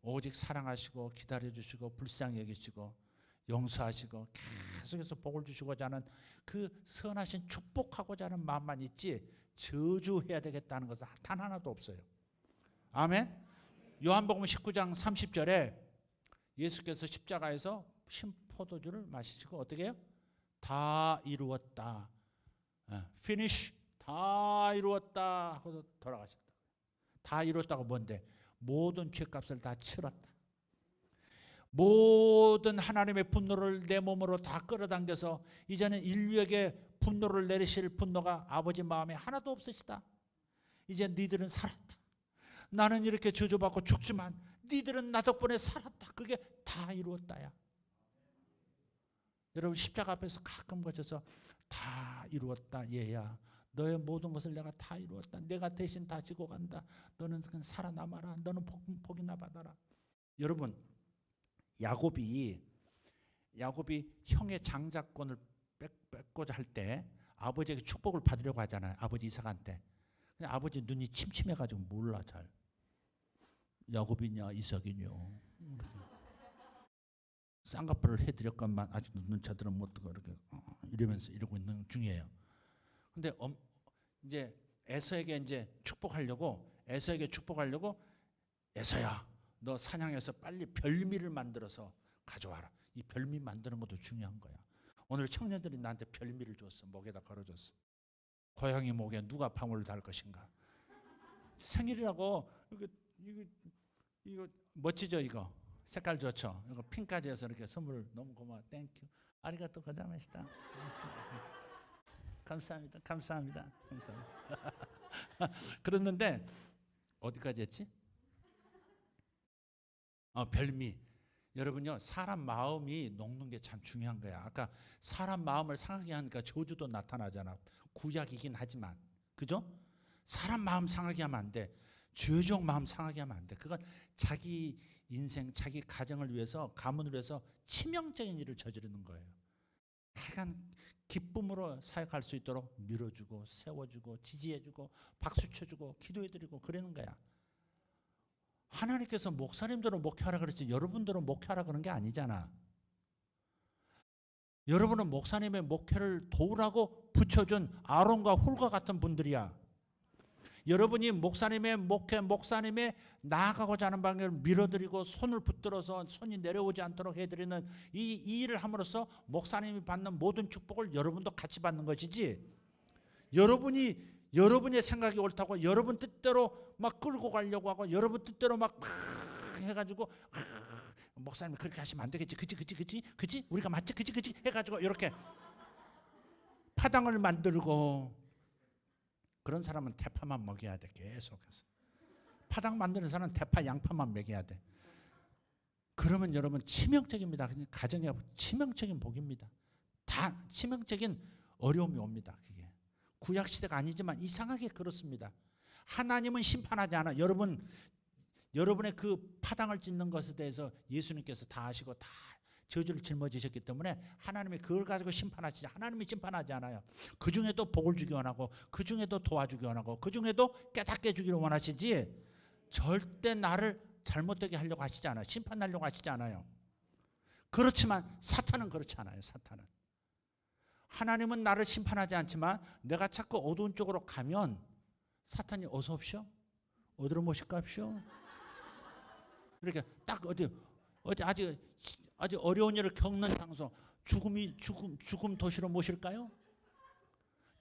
오직 사랑하시고 기다려주시고 불쌍히 여기시고 용서하시고 계속해서 복을 주시고자 하는 그 선하신 축복하고자 하는 마음만 있지, 저주해야 되겠다는 것은 단 하나도 없어요. 아멘. 요한복음 19장 30절에 예수께서 십자가에서 포도주를 마시시고 어떻게 해요? 다 이루었다. finish, 다 이루었다 하고 돌아가셨다. 다 이루었다고 뭔데? 모든 죄값을 다 치렀다. 모든 하나님의 분노를 내 몸으로 다 끌어당겨서 이제는 인류에게 분노를 내리실 분노가 아버지 마음에 하나도 없으시다. 이제 니들은 살았다. 나는 이렇게 저주받고 죽지만 니들은 나 덕분에 살았다. 그게 다 이루었다야. 여러분 십자가 앞에서 가끔 거쳐서 다 이루었다 얘야. 너의 모든 것을 내가 다 이루었다. 내가 대신 다 지고 간다. 너는 그냥 살아남아라. 너는 복이나 받아라. 여러분, 야곱이 형의 장자권을 뺏고자 할 때 아버지에게 축복을 받으려고 하잖아요. 아버지 이삭한테. 근데 아버지 눈이 침침해가지고 몰라 잘. 야곱이냐 이삭이냐. 쌍꺼풀을 해드렸건만 아직도 눈차들은 못 뜨고 이렇게 이러면서 이러고 있는 중이에요. 근데 이제 에서에게 이제 축복하려고 에서야, 너 사냥해서 빨리 별미를 만들어서 가져와라. 이 별미 만드는 것도 중요한 거야. 오늘 청년들이 나한테 별미를 줬어. 목에다 걸어줬어. 고양이 목에 누가 방울을 달 것인가. 생일이라고. 이거 멋지죠 이거. 색깔 좋죠. 이거 핑까지 해서 이렇게 선물 너무 고마워. 땡큐. 아리가또 고자마시다. 감사합니다. 그랬는데 어디까지 했지? 별미. 여러분요, 사람 마음이 녹는 게 참 중요한 거야. 아까 사람 마음을 상하게 하니까 저주도 나타나잖아. 구약이긴 하지만, 그죠? 사람 마음 상하게 하면 안 돼. 죄종 마음 상하게 하면 안 돼. 그건 자기 인생, 자기 가정을 위해서, 가문을 위해서 치명적인 일을 저지르는 거예요. 하여간 기쁨으로 사역할 수 있도록 밀어주고 세워주고 지지해주고 박수 쳐주고 기도해드리고 그러는 거야. 하나님께서 목사님들은 목회하라 그랬지 여러분들은 목회하라 그런 게 아니잖아. 여러분은 목사님의 목회를 도우라고 붙여준 아론과 훌과 같은 분들이야. 여러분이 목사님의 목회, 목사님의 나아가고자 하는 방향을 밀어드리고 손을 붙들어서 손이 내려오지 않도록 해드리는 이 일을 함으로써 목사님이 받는 모든 축복을 여러분도 같이 받는 것이지, 여러분의 생각이 옳다고 여러분 뜻대로 막 끌고 가려고 하고 여러분 뜻대로 막 해가지고 목사님 그렇게 하시면 안 되겠지, 그치 우리가 맞지, 그치 해가지고 이렇게 파당을 만들고, 그런 사람은 대파만 먹여야 돼. 계속해서 파당 만드는 사람은 대파 양파만 먹여야 돼. 그러면 여러분 치명적입니다. 그냥 가정에 치명적인 복입니다. 다 치명적인 어려움이 옵니다. 그게 구약 시대가 아니지만 이상하게 그렇습니다. 하나님은 심판하지 않아. 여러분의 그 파당을 짓는 것에 대해서 예수님께서 다 아시고 다 저주를 짊어지셨기 때문에 하나님이 그걸 가지고 심판하시지, 하나님이 심판하지 않아요. 그 중에도 복을 주기 원하고 그 중에도 도와주기 원하고 그 중에도 깨닫게 해주기를 원하시지, 절대 나를 잘못되게 하려고 하시지 않아요. 심판하려고 하시지 않아요. 그렇지만 사탄은 그렇지 않아요. 사탄은 하나님은 나를 심판하지 않지만 내가 자꾸 어두운 쪽으로 가면 사탄이 어서 옵시오, 어디로 모실까옵시오, 이렇게 딱 어디 아주 어려운 일을 겪는 장소, 죽음 도시로 모실까요?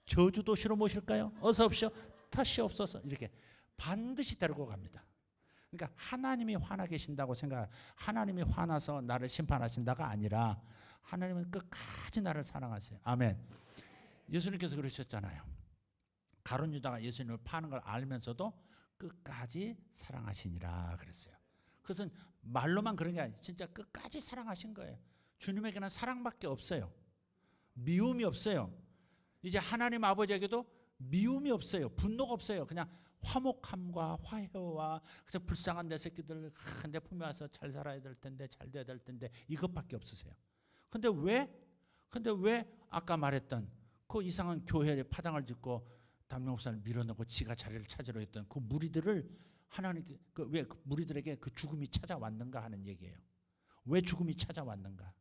저주 도시로 모실까요? 어서 옵시오, 탓이 없어서 이렇게 반드시 데리고 갑니다. 그러니까 하나님이 화나 계신다고 하나님이 화나서 나를 심판하신다가 아니라 하나님은 끝까지 나를 사랑하세요. 아멘. 예수님께서 그러셨잖아요. 가룟 유다가 예수님을 파는 걸 알면서도 끝까지 사랑하시니라 그랬어요. 그것은 말로만 그런 게 아니라 진짜 끝까지 사랑하신 거예요. 주님에게는 사랑밖에 없어요. 미움이 없어요. 이제 하나님 아버지에게도 미움이 없어요. 분노가 없어요. 그냥 화목함과 화해와 그냥 불쌍한 내 새끼들 내 품에 와서 잘 살아야 될 텐데, 잘 돼야 될 텐데, 이것밖에 없으세요. 근데 왜 아까 말했던 그 이상한 교회에 파당을 짓고 담임 목사를 밀어넣고 지가 자리를 찾으려 했던 그 무리들을 하나님께 왜 그 무리들에게 그 죽음이 찾아왔는가 하는 얘기예요. 왜 죽음이 찾아왔는가?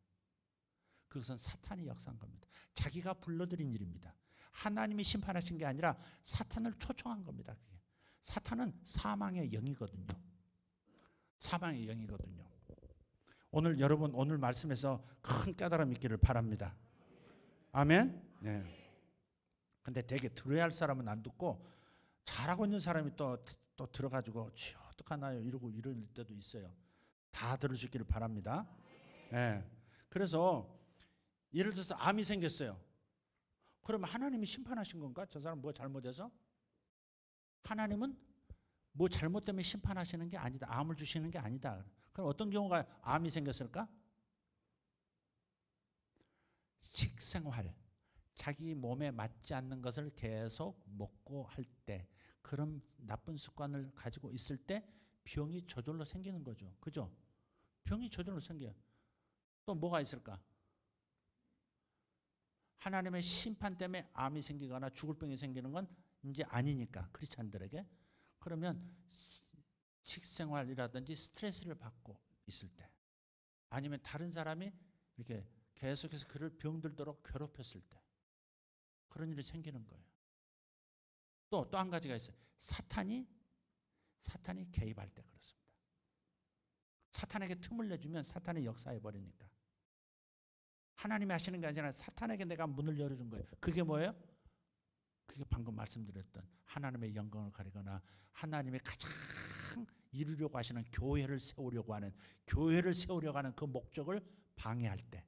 그것은 사탄이 역사한 겁니다. 자기가 불러들인 일입니다. 하나님이 심판하신 게 아니라 사탄을 초청한 겁니다. 그게. 사탄은 사망의 영이거든요. 사망의 영이거든요. 오늘 여러분 오늘 말씀에서 큰 깨달음이 있기를 바랍니다. 아멘. 네. 근데 되게 들어야 할 사람은 안 듣고 잘하고 있는 사람이 또 들어가지고 어떡하나요 이러고 이럴 때도 있어요. 다 들을 수 있기를 바랍니다. 네. 그래서 예를 들어서 암이 생겼어요. 그러면 하나님이 심판하신 건가? 저 사람 뭐 잘못해서? 하나님은 뭐 잘못 때문에 심판하시는 게 아니다. 암을 주시는 게 아니다. 그럼 어떤 경우가 암이 생겼을까? 식생활, 자기 몸에 맞지 않는 것을 계속 먹고 할 때, 그런 나쁜 습관을 가지고 있을 때 병이 저절로 생기는 거죠. 그죠? 병이 저절로 생겨요. 또 뭐가 있을까? 하나님의 심판 때문에 암이 생기거나 죽을 병이 생기는 건 이제 아니니까, 크리스찬들에게. 그러면 식생활이라든지 스트레스를 받고 있을 때, 아니면 다른 사람이 이렇게 계속해서 그를 병들도록 괴롭혔을 때, 그런 일이 생기는 거예요. 또 한 가지가 있어요. 사탄이 개입할 때 그렇습니다. 사탄에게 틈을 내주면 사탄이 역사해 버리니까. 하나님이 하시는 게 아니라 사탄에게 내가 문을 열어준 거예요. 그게 뭐예요? 그게 방금 말씀드렸던 하나님의 영광을 가리거나 하나님의 가장 이루려고 하시는 교회를 세우려고 하는 그 목적을 방해할 때,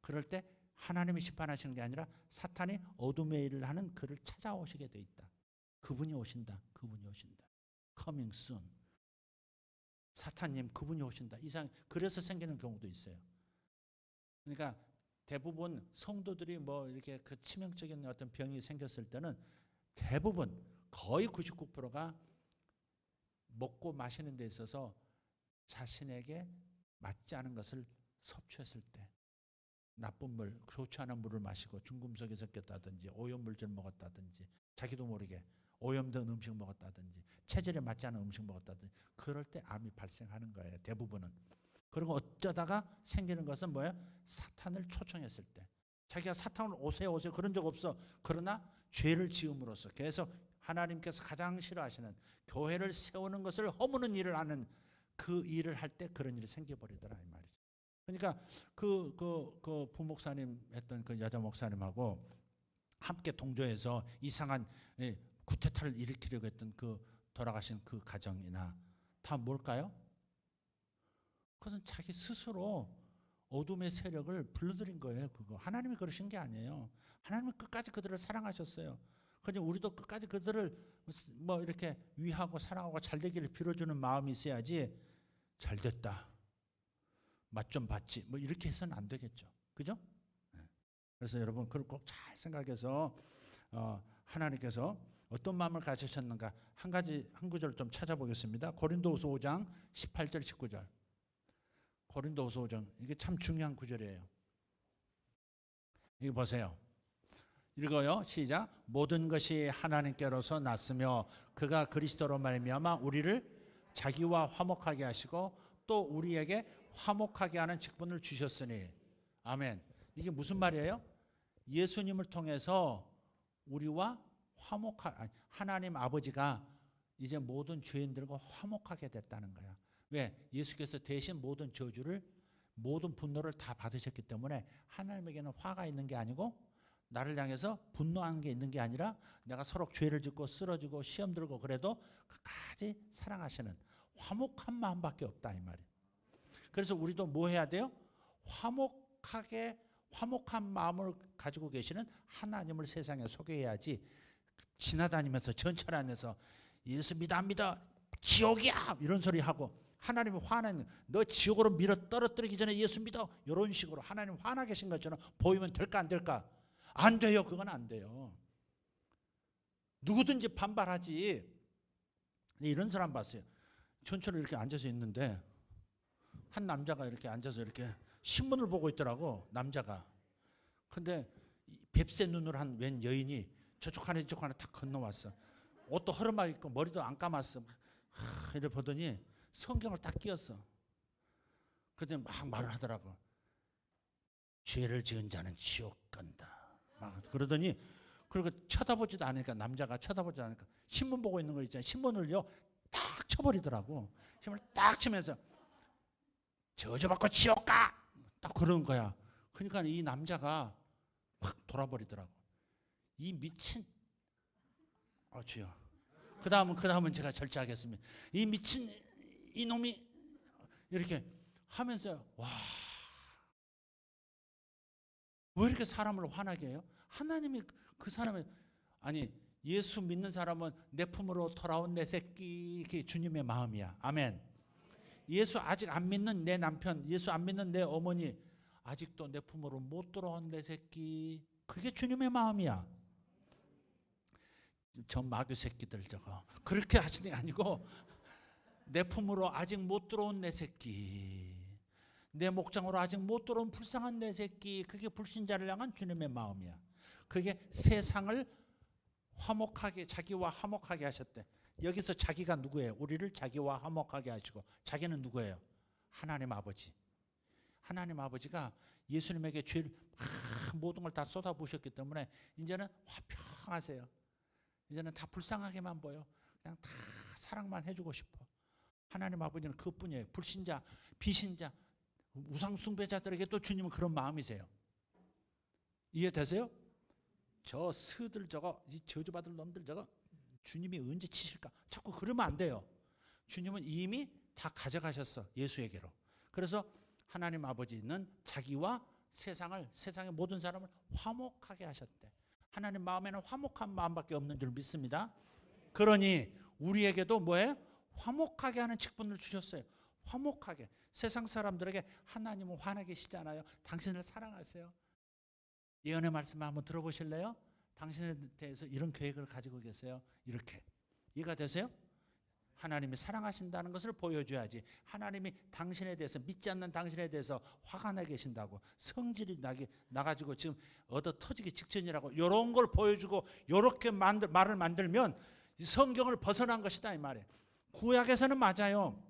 그럴 때 하나님이 심판하시는 게 아니라 사탄이 어둠의 일을 하는 그를 찾아오시게 돼 있다. 그분이 오신다. Coming soon. 사탄님 그분이 오신다. 그래서 생기는 경우도 있어요. 그러니까 대부분 성도들이 뭐 이렇게 그 치명적인 어떤 병이 생겼을 때는 대부분 거의 99%가 먹고 마시는 데 있어서 자신에게 맞지 않은 것을 섭취했을 때, 나쁜 물, 좋지 않은 물을 마시고 중금속이 섞였다든지 오염물질 먹었다든지 자기도 모르게 오염된 음식 먹었다든지 체질에 맞지 않은 음식 먹었다든지, 그럴 때 암이 발생하는 거예요. 대부분은. 그리고 어쩌다가 생기는 것은 뭐예요? 사탄을 초청했을 때. 자기가 사탕을 오세요 그런 적 없어. 그러나 죄를 지음으로써 계속 하나님께서 가장 싫어하시는 교회를 세우는 것을 허무는 일을 하는 그 일을 할 때 그런 일이 생겨버리더라 이 말이죠. 그러니까 그 부목사님 했던 그 여자 목사님하고 함께 동조해서 이상한 쿠데타를 일으키려고 했던 그 돌아가신 그 가정이나 다 뭘까요? 그것은 자기 스스로 어둠의 세력을 불러들인 거예요. 그거 하나님이 그러신 게 아니에요. 하나님은 끝까지 그들을 사랑하셨어요. 그냥 우리도 끝까지 그들을 뭐 이렇게 위하고 사랑하고 잘 되기를 빌어주는 마음이 있어야지. 잘 됐다, 맛 좀 봤지, 뭐 이렇게 해서는 안 되겠죠. 그죠? 그래서 여러분 그걸 꼭 잘 생각해서 하나님께서 어떤 마음을 가지셨는가 한 구절 좀 찾아보겠습니다. 고린도후서 5장 18절 19절. 고린도후서 5장 이게 참 중요한 구절이에요. 이거 보세요. 읽어요. 시작. 모든 것이 하나님께로서 났으며 그가 그리스도로 말미암아 우리를 자기와 화목하게 하시고 또 우리에게 화목하게 하는 직분을 주셨으니. 아멘. 이게 무슨 말이에요? 예수님을 통해서 우리와 하나님 아버지가 이제 모든 죄인들과 화목하게 됐다는 거야. 왜? 예수께서 대신 모든 저주를 모든 분노를 다 받으셨기 때문에 하나님에게는 화가 있는 게 아니고 나를 향해서 분노한 게 있는 게 아니라 내가 서로 죄를 짓고 쓰러지고 시험 들고 그래도 끝까지 사랑하시는 화목한 마음밖에 없다 이 말이에요. 그래서 우리도 뭐 해야 돼요? 화목한 마음을 가지고 계시는 하나님을 세상에 소개해야지 지나다니면서 전철안에서 예수 믿어 안 믿어 지옥이야 이런 소리 하고 하나님이 화나는 너 지옥으로 밀어 떨어뜨리기 전에 예수 믿어 이런 식으로 하나님 화나 계신 것처럼 보이면 될까 안 될까? 안 돼요. 그건 안 돼요. 누구든지 반발하지. 이런 사람 봤어요. 전철에 이렇게 앉아서 있는데 한 남자가 이렇게 앉아서 이렇게 신문을 보고 있더라고. 남자가. 근데 뱁새 눈을 한 웬 여인이 저쪽 하나 탁 건너왔어. 옷도 허름하게 입고 머리도 안 감았어. 이래 보더니 성경을 딱 끼웠어. 그때 막 말을 하더라고. 죄를 지은 자는 지옥 간다. 막 그러더니 그리고 쳐다보지도 않으니까 남자가 쳐다보지도 않으니까 신문 보고 있는 거 있잖아요. 신문을요 딱 쳐버리더라고. 힘을 딱 치면서 저주받고 지옥 가! 딱 그러는 거야. 그러니까 이 남자가 확 돌아버리더라고. 이 미친 주여. 그 다음은 제가 절제하겠습니다. 이 미친 이놈이 이렇게 하면서 와. 왜 이렇게 사람을 화나게 해요? 하나님이 그 사람을 아니 예수 믿는 사람은 내 품으로 돌아온 내 새끼 그게 주님의 마음이야. 아멘. 예수 아직 안 믿는 내 남편, 예수 안 믿는 내 어머니 아직도 내 품으로 못 돌아온 내 새끼 그게 주님의 마음이야. 저 마귀 새끼들 저거 그렇게 하시는 게 아니고 내 품으로 아직 못 들어온 내 새끼 내 목장으로 아직 못 들어온 불쌍한 내 새끼 그게 불신자를 향한 주님의 마음이야. 그게 세상을 화목하게 자기와 화목하게 하셨대. 여기서 자기가 누구예요? 우리를 자기와 화목하게 하시고 자기는 누구예요? 하나님 아버지. 하나님 아버지가 예수님에게 죄를 모든 걸 다 쏟아부으셨기 때문에 이제는 화평하세요. 이제는 다 불쌍하게만 보여. 그냥 다 사랑만 해주고 싶어. 하나님 아버지는 그뿐이에요. 불신자, 비신자, 우상 숭배자들에게 또 주님은 그런 마음이세요. 이해되세요? 저 스들 저거 이 저주받을 놈들 저거 주님이 언제 치실까? 자꾸 그러면 안 돼요. 주님은 이미 다 가져가셨어. 예수에게로. 그래서 하나님 아버지는 자기와 세상의 모든 사람을 화목하게 하셨대. 하나님 마음에는 화목한 마음밖에 없는 줄 믿습니다. 그러니 우리에게도 뭐예요? 화목하게 하는 직분을 주셨어요. 화목하게. 세상 사람들에게 하나님은 화나 계시잖아요. 당신을 사랑하세요. 예언의 말씀 한번 들어보실래요? 당신에 대해서 이런 계획을 가지고 계세요. 이렇게. 이해가 되세요? 하나님이 사랑하신다는 것을 보여줘야지. 하나님이 당신에 대해서 믿지 않는 당신에 대해서 화가 나 계신다고 성질이 나가지고 지금 얻어 터지기 직전이라고 이런 걸 보여주고 이렇게 말을 만들면 성경을 벗어난 것이다 이 말이에요. 구약에서는 맞아요.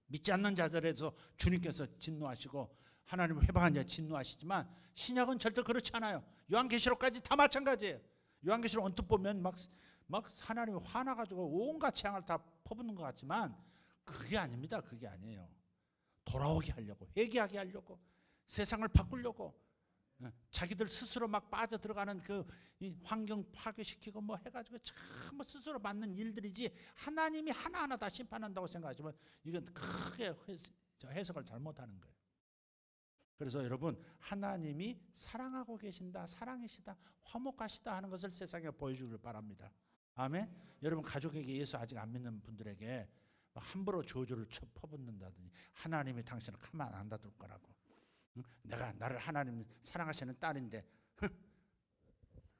믿지 않는 자들에서 주님께서 진노하시고 하나님은 회방한 자 진노하시지만 신약은 절대 그렇지 않아요. 요한계시록까지 다 마찬가지예요. 요한계시록 언뜻 보면 막 하나님이 화나가지고 온갖 재앙을 다 퍼붓는 것 같지만 그게 아닙니다. 그게 아니에요. 돌아오게 하려고, 회개하게 하려고, 세상을 바꾸려고, 자기들 스스로 막 빠져 들어가는 이 환경 파괴시키고 뭐 해가지고 참 스스로 맞는 일들이지, 하나님이 하나하나 다 심판한다고 생각하시면 이건 크게 해석을 잘못하는 거예요. 그래서 여러분, 하나님이 사랑하고 계신다, 사랑이시다, 화목하시다 하는 것을 세상에 보여주길 바랍니다. 아멘. 여러분, 가족에게 예수 아직 안 믿는 분들에게 함부로 저주를 퍼붓는다든지 하나님이 당신을 가만 안 놔둘 거라고, 내가 나를 하나님 사랑하시는 딸인데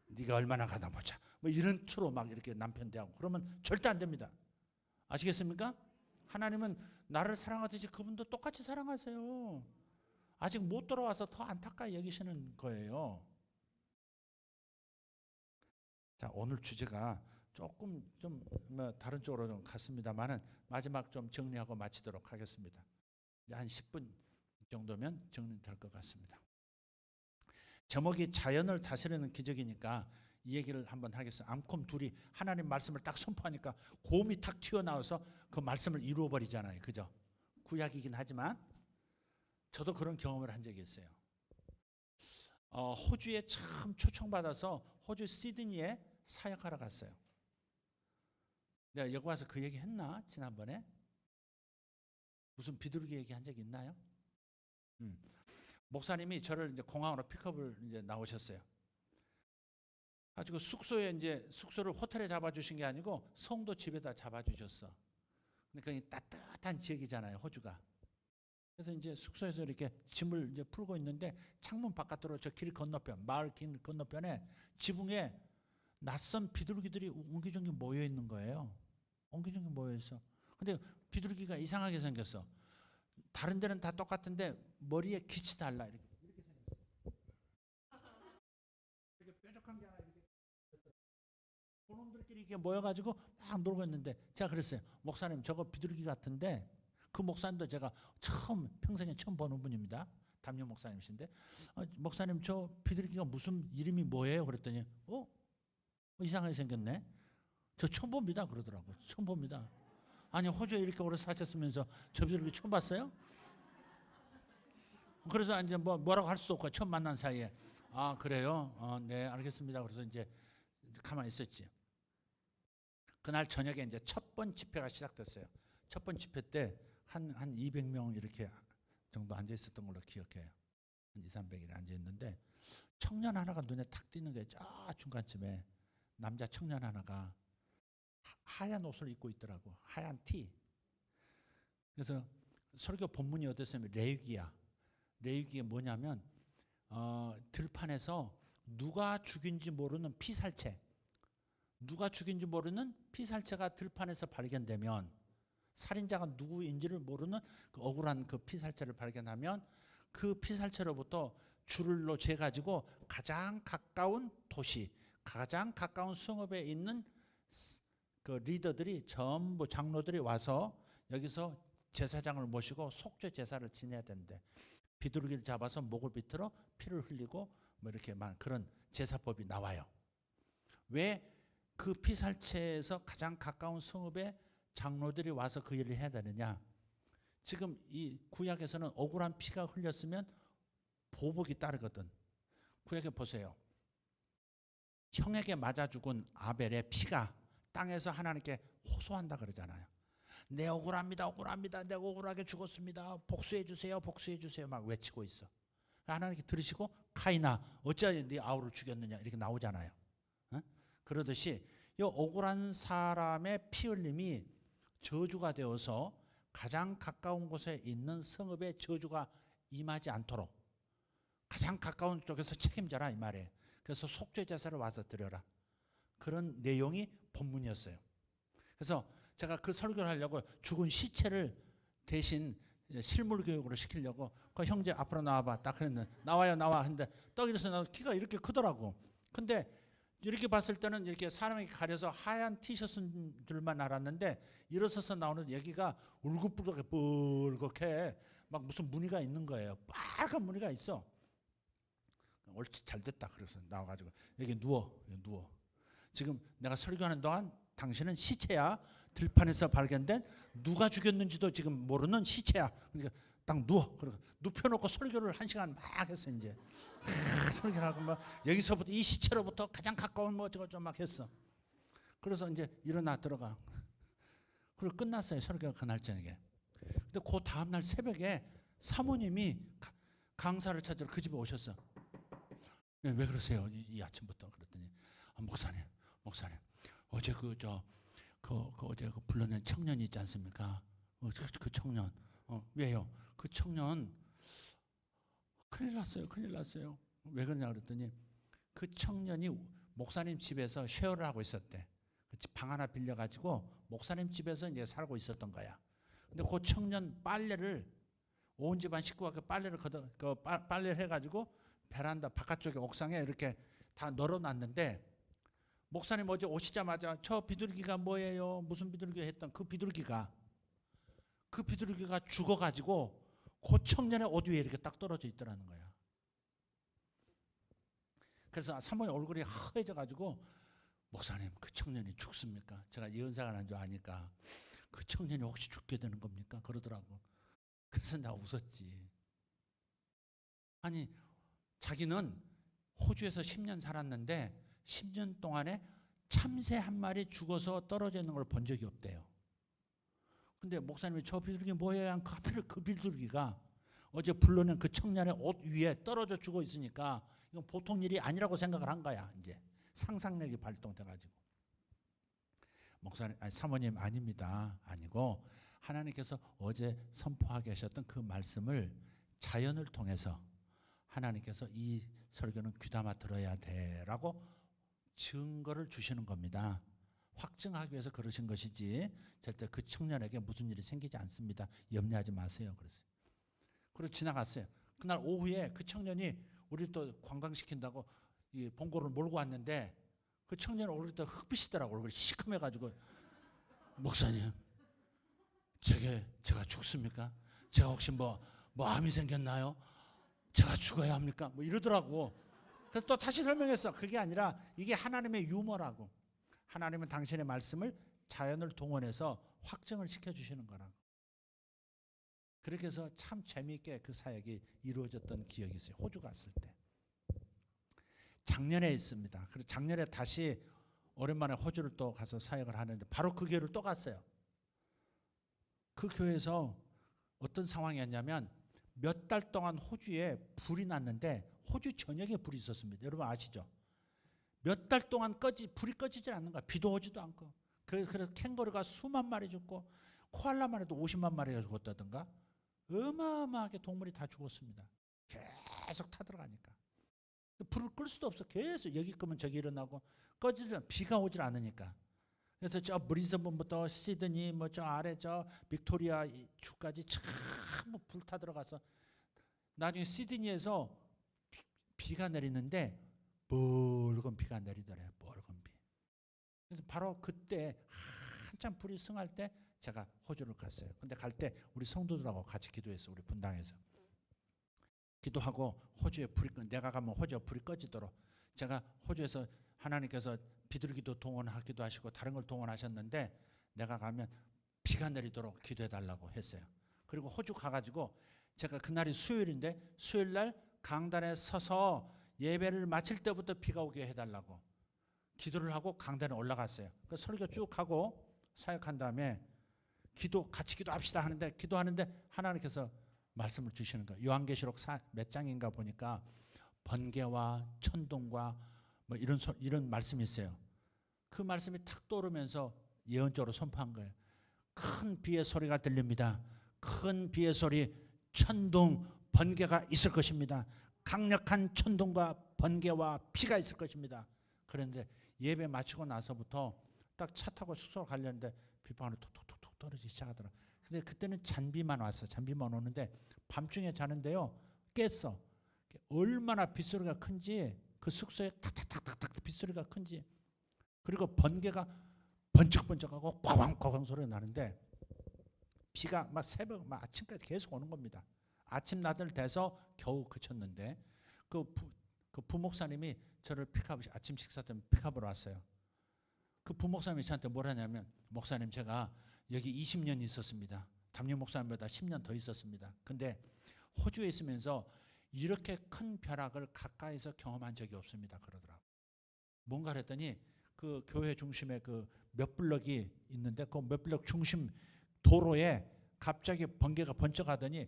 네가 얼마나 가나 보자, 뭐 이런 투로 막 이렇게 남편 대하고 그러면 절대 안 됩니다. 아시겠습니까? 하나님은 나를 사랑하듯이 그분도 똑같이 사랑하세요. 아직 못 돌아와서 더 안타까이 여기시는 거예요. 자, 오늘 주제가 조금 좀 다른 쪽으로 좀 갔습니다만은 마지막 좀 정리하고 마치도록 하겠습니다. 한 10분 정도면 정리될 것 같습니다. 제목이 자연을 다스리는 기적이니까 이 얘기를 한번 하겠습니다. 암콤 둘이 하나님 말씀을 딱 선포하니까 곰이 탁 튀어나와서 그 말씀을 이루어 버리잖아요. 그죠? 구약이긴 하지만 저도 그런 경험을 한 적이 있어요. 호주에 참 초청받아서 호주 시드니에 사역하러 갔어요. 내가 여기 와서 그 얘기 했나? 지난번에? 무슨 비둘기 얘기 한 적 있나요? 목사님이 저를 이제 공항으로 픽업을 이제 나오셨어요. 가지고 숙소를 호텔에 잡아주신 게 아니고 성도 집에다 잡아주셨어. 그러니까 따뜻한 지역이잖아요, 호주가. 그래서 이제 숙소에서 이렇게 짐을 이제 풀고 있는데 창문 바깥으로 저 길 건너편, 마을 길 건너편에 지붕에 낯선 비둘기들이 옹기종기 모여 있는 거예요. 옹기종기 모여 있어. 근데 비둘기가 이상하게 생겼어. 다른 데는 다 똑같은데 머리에 빛이 달라. 이렇게 생겼어. 이렇게 뾰족한 게 하나 이렇게. 그놈들끼리 이렇게 모여가지고 막 놀고 있는데 제가 그랬어요. 목사님, 저거 비둘기 같은데. 그 목사님도 제가 평생에 처음 보는 분입니다. 담임 목사님이신데, 목사님, 저 비둘기가 무슨 이름이 뭐예요? 그랬더니 이상하게 생겼네. 저 처음 봅니다 그러더라고. 처음 봅니다. 아니, 호주에 이렇게 오래 사셨으면서 저 비둘기 처음 봤어요? 그래서 이제 뭐라고 할 수도 없고 처음 만난 사이에, 아, 그래요? 네, 알겠습니다. 그래서 이제 가만히 있었지. 그날 저녁에 이제 첫 번 집회가 시작됐어요. 첫 번 집회 때 한 200명 이렇게 정도 앉아 있었던 걸로 기억해요. 한 200~300이 앉아 있는데 청년 하나가 눈에 탁 띄는 게 저 중간쯤에 남자 청년 하나가 하얀 옷을 입고 있더라고. 하얀 티. 그래서 설교 본문이 어땠냐면 레위기야. 레위기에 뭐냐면 들판에서 누가 죽인지 모르는 피살체, 누가 죽인지 모르는 피살체가 들판에서 발견되면, 살인자가 누구인지를 모르는 그 억울한 그 피살체를 발견하면 그 피살체로부터 줄로 재가지고 가장 가까운 도시, 가장 가까운 성읍에 있는 그 리더들이, 전부 장로들이 와서 여기서 제사장을 모시고 속죄 제사를 지내야 되는데, 비둘기를 잡아서 목을 비틀어 피를 흘리고 뭐 이렇게 그런 제사법이 나와요. 왜 그 피살체에서 가장 가까운 성읍에 장로들이 와서 그 일을 해야 되느냐? 지금 이 구약에서는 억울한 피가 흘렸으면 보복이 따르거든. 구약에 보세요. 형에게 맞아 죽은 아벨의 피가 땅에서 하나님께 호소한다 그러잖아요. 내 억울합니다, 억울합니다, 내가 억울하게 죽었습니다, 복수해 주세요, 복수해 주세요, 막 외치고 있어. 하나님께 들으시고 카인아, 어찌하여 네 아우를 죽였느냐, 이렇게 나오잖아요. 그러듯이 이 억울한 사람의 피 흘림이 저주가 되어서 가장 가까운 곳에 있는 성읍에 저주가 임하지 않도록 가장 가까운 쪽에서 책임져라, 이 말이에요. 그래서 속죄 제사를 와서 드려라. 그런 내용이 본문이었어요. 그래서 제가 그 설교를 하려고 죽은 시체를 대신 실물 교육으로 시키려고 그 형제 앞으로 나와봐, 딱 그랬는데 나와요, 나와 했는데 떡 일어서 나와서 키가 이렇게 크더라고. 근데 이렇게 봤을 때는 이렇게 사람에게 가려서 하얀 티셔츠인 줄만 알았는데 일어서서 나오는 얘기가 울긋불긋해, 뻘겋게 막 무슨 무늬가 있는 거예요. 빨간 무늬가 있어. 옳지 잘 됐다. 그래서 나와가지고 여기 누워. 지금 내가 설교하는 동안 당신은 시체야. 들판에서 발견된 누가 죽였는지도 지금 모르는 시체야. 그러니까 딱 누워. 그리고 눕혀놓고 설교를 1시간 막 했어 이제. 설교를 하고 막 여기서부터 이 시체로부터 가장 가까운 뭐 저거 좀 막 했어. 그래서 이제 일어나 들어가. 그리고 끝났어요 설교가 그날 저녁에. 근데 그 다음 날 새벽에 사모님이 강사를 찾으러 그 집에 오셨어. 왜 그러세요? 이 아침부터 그랬더니 목사님 어제 어제 불러낸 청년이 있지 않습니까? 그 청년 왜요? 그 청년 큰일 났어요. 왜 그러냐 그랬더니 그 청년이 목사님 집에서 쉐어를 하고 있었대. 방 하나 빌려가지고 목사님 집에서 이제 살고 있었던 거야. 근데 그 청년 빨래를 온 집안 식구가 그 빨래를 빨래를 해가지고 베란다 바깥쪽에 옥상에 이렇게 다 널어놨는데 목사님 어제 오시자마자 저 비둘기가 뭐예요? 무슨 비둘기 했던 그 비둘기가 죽어가지고 그 청년의 옷 위에 이렇게 딱 떨어져 있더라는 거야. 그래서 사모님 얼굴이 하얘져가지고 목사님 그 청년이 죽습니까? 제가 예언사가 난 줄 아니까 그 청년이 혹시 죽게 되는 겁니까? 그러더라고. 그래서 나 웃었지. 아니 자기는 호주에서 10년 살았는데 10년 동안에 참새 한 마리 죽어서 떨어져 있는 걸 본 적이 없대요. 근데 목사님이 저 비둘기 뭐예요? 그 비둘기가 어제 불러낸 그 청년의 옷 위에 떨어져 죽어 있으니까 이건 보통 일이 아니라고 생각을 한 거야. 이제 상상력이 발동돼가지고 목사님, 사모님 아닙니다. 아니고 하나님께서 어제 선포하게 하셨던 그 말씀을 자연을 통해서 하나님께서 이 설교는 귀담아 들어야 돼라고 증거를 주시는 겁니다. 확증하기 위해서 그러신 것이지 절대 그 청년에게 무슨 일이 생기지 않습니다. 염려하지 마세요. 그랬어요. 그리고 지나갔어요. 그날 오후에 그 청년이 우리 또 관광시킨다고 이 봉고를 몰고 왔는데 그 청년 얼굴이 또 흑빛이더라고. 얼굴이 시커매가지고 목사님 제가 죽습니까? 제가 혹시 뭐 암이 생겼나요? 제가 죽어야 합니까? 뭐 이러더라고. 그래서 또 다시 설명했어. 그게 아니라 이게 하나님의 유머라고. 하나님은 당신의 말씀을 자연을 동원해서 확증을 시켜주시는 거라고. 그렇게 해서 참 재미있게 그 사역이 이루어졌던 기억이 있어요. 호주 갔을 때. 작년에 있습니다. 그리고 작년에 다시 오랜만에 호주를 또 가서 사역을 하는데 바로 그 교회를 또 갔어요. 그 교회에서 어떤 상황이었냐면 몇 달 동안 호주에 불이 났는데 호주 전역에 불이 있었습니다. 여러분 아시죠? 몇 달 동안 불이 꺼지질 않는 거야. 비도 오지도 않고. 그래서 캥거루가 수만 마리 죽고 코알라만 해도 50만 마리가 죽었다든가 어마어마하게 동물이 다 죽었습니다. 계속 타들어가니까. 불을 끌 수도 없어. 계속 여기 끄면 저기 일어나고 비가 오질 않으니까. 그래서 저 브리즈번부터 시드니 뭐 저 아래 저 빅토리아 주까지 전부 불 타 들어가서 나중에 시드니에서 비가 내리는데 뻘건 비가 내리더래요. 뻘건 비. 그래서 바로 그때 한참 불이 승할 때 제가 호주를 갔어요. 근데 갈 때 우리 성도들하고 같이 기도했어. 우리 분당에서. 기도하고 호주에 내가 가면 호주에 불이 꺼지도록 제가 호주에서 하나님께서 비둘기도 동원하기도 하시고 다른 걸 동원하셨는데 내가 가면 비가 내리도록 기도해달라고 했어요. 그리고 호주 가가지고 제가 그날이 수요일인데 수요일날 강단에 서서 예배를 마칠 때부터 비가 오게 해달라고 기도를 하고 강단에 올라갔어요. 그 설교 쭉 하고 사역한 다음에 같이 기도합시다 하는데 기도하는데 하나님께서 말씀을 주시는 거예요. 요한계시록 몇 장인가 보니까 번개와 천둥과 뭐 이런 말씀이 있어요. 그 말씀이 탁 떠오르면서 예언적으로 선포한 거예요. 큰 비의 소리가 들립니다. 큰 비의 소리, 천둥, 번개가 있을 것입니다. 강력한 천둥과 번개와 비가 있을 것입니다. 그런데 예배 마치고 나서부터 딱 차 타고 숙소로 가려는데 비방울이 톡톡톡 떨어지기 시작하더라. 근데 그때는 잔비만 왔어. 잔비만 오는데 밤중에 자는데요. 깼어. 얼마나 빗소리가 큰지 그 숙소에 탁탁탁탁 빗소리가 큰지 그리고 번개가 번쩍번쩍하고 꽝꽝꽝 소리가 나는데 비가 막 새벽 막 아침까지 계속 오는 겁니다. 아침 낮을 돼서 겨우 그쳤는데 그 부목사님이 저를 아침 식사 때 픽업으로 왔어요. 그 부목사님이 저한테 뭐라냐면 목사님 제가 여기 20년 있었습니다. 담임 목사님보다 10년 더 있었습니다. 근데 호주에 있으면서 이렇게 큰 벼락을 가까이서 경험한 적이 없습니다. 그러더라고요. 뭔가 그랬더니 그 교회 중심에 그 몇 블럭이 있는데 그 몇 블럭 중심 도로에 갑자기 번개가 번쩍하더니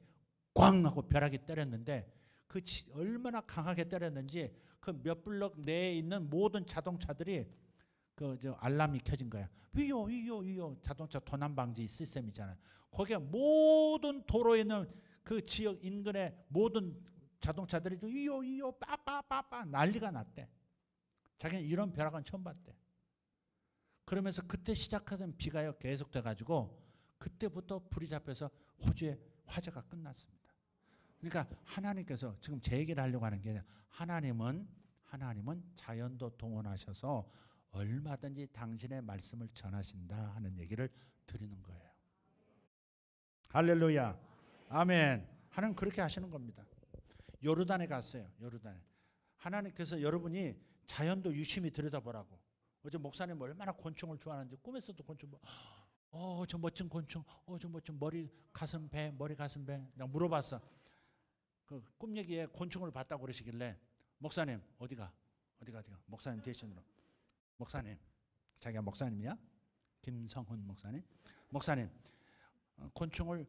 꽝 하고 벼락이 때렸는데 그 얼마나 강하게 때렸는지 그 몇 블럭 내에 있는 모든 자동차들이 그 알람이 켜진 거야. 위요 위요 위요 자동차 도난 방지 시스템이잖아요. 거기에 모든 도로에 있는 그 지역 인근의 모든 자동차들이 위요 위요 빠빠빠빠 난리가 났대. 자기는 이런 벼락은 처음 봤대. 그러면서 그때 시작하던 비가요 계속돼 가지고 그때부터 불이 잡혀서 호주에 화재가 끝났습니다. 그러니까 하나님께서 지금 제 얘기를 하려고 하는 게 아니라 하나님은 자연도 동원하셔서 얼마든지 당신의 말씀을 전하신다 하는 얘기를 드리는 거예요. 할렐루야. 아멘. 하나님 그렇게 하시는 겁니다. 요르단에 갔어요. 요르단에. 하나님께서 여러분이 자연도 유심히 들여다보라고. 어제 목사님 얼마나 곤충을 좋아하는지 꿈에서도 곤충 저 멋진 곤충, 저 멋진 머리 가슴 배 그냥 물어봤어. 그 꿈 얘기에 곤충을 봤다고 그러시길래 목사님 어디가 목사님 대신으로 목사님 자기가 목사님이야? 김성훈 목사님 곤충을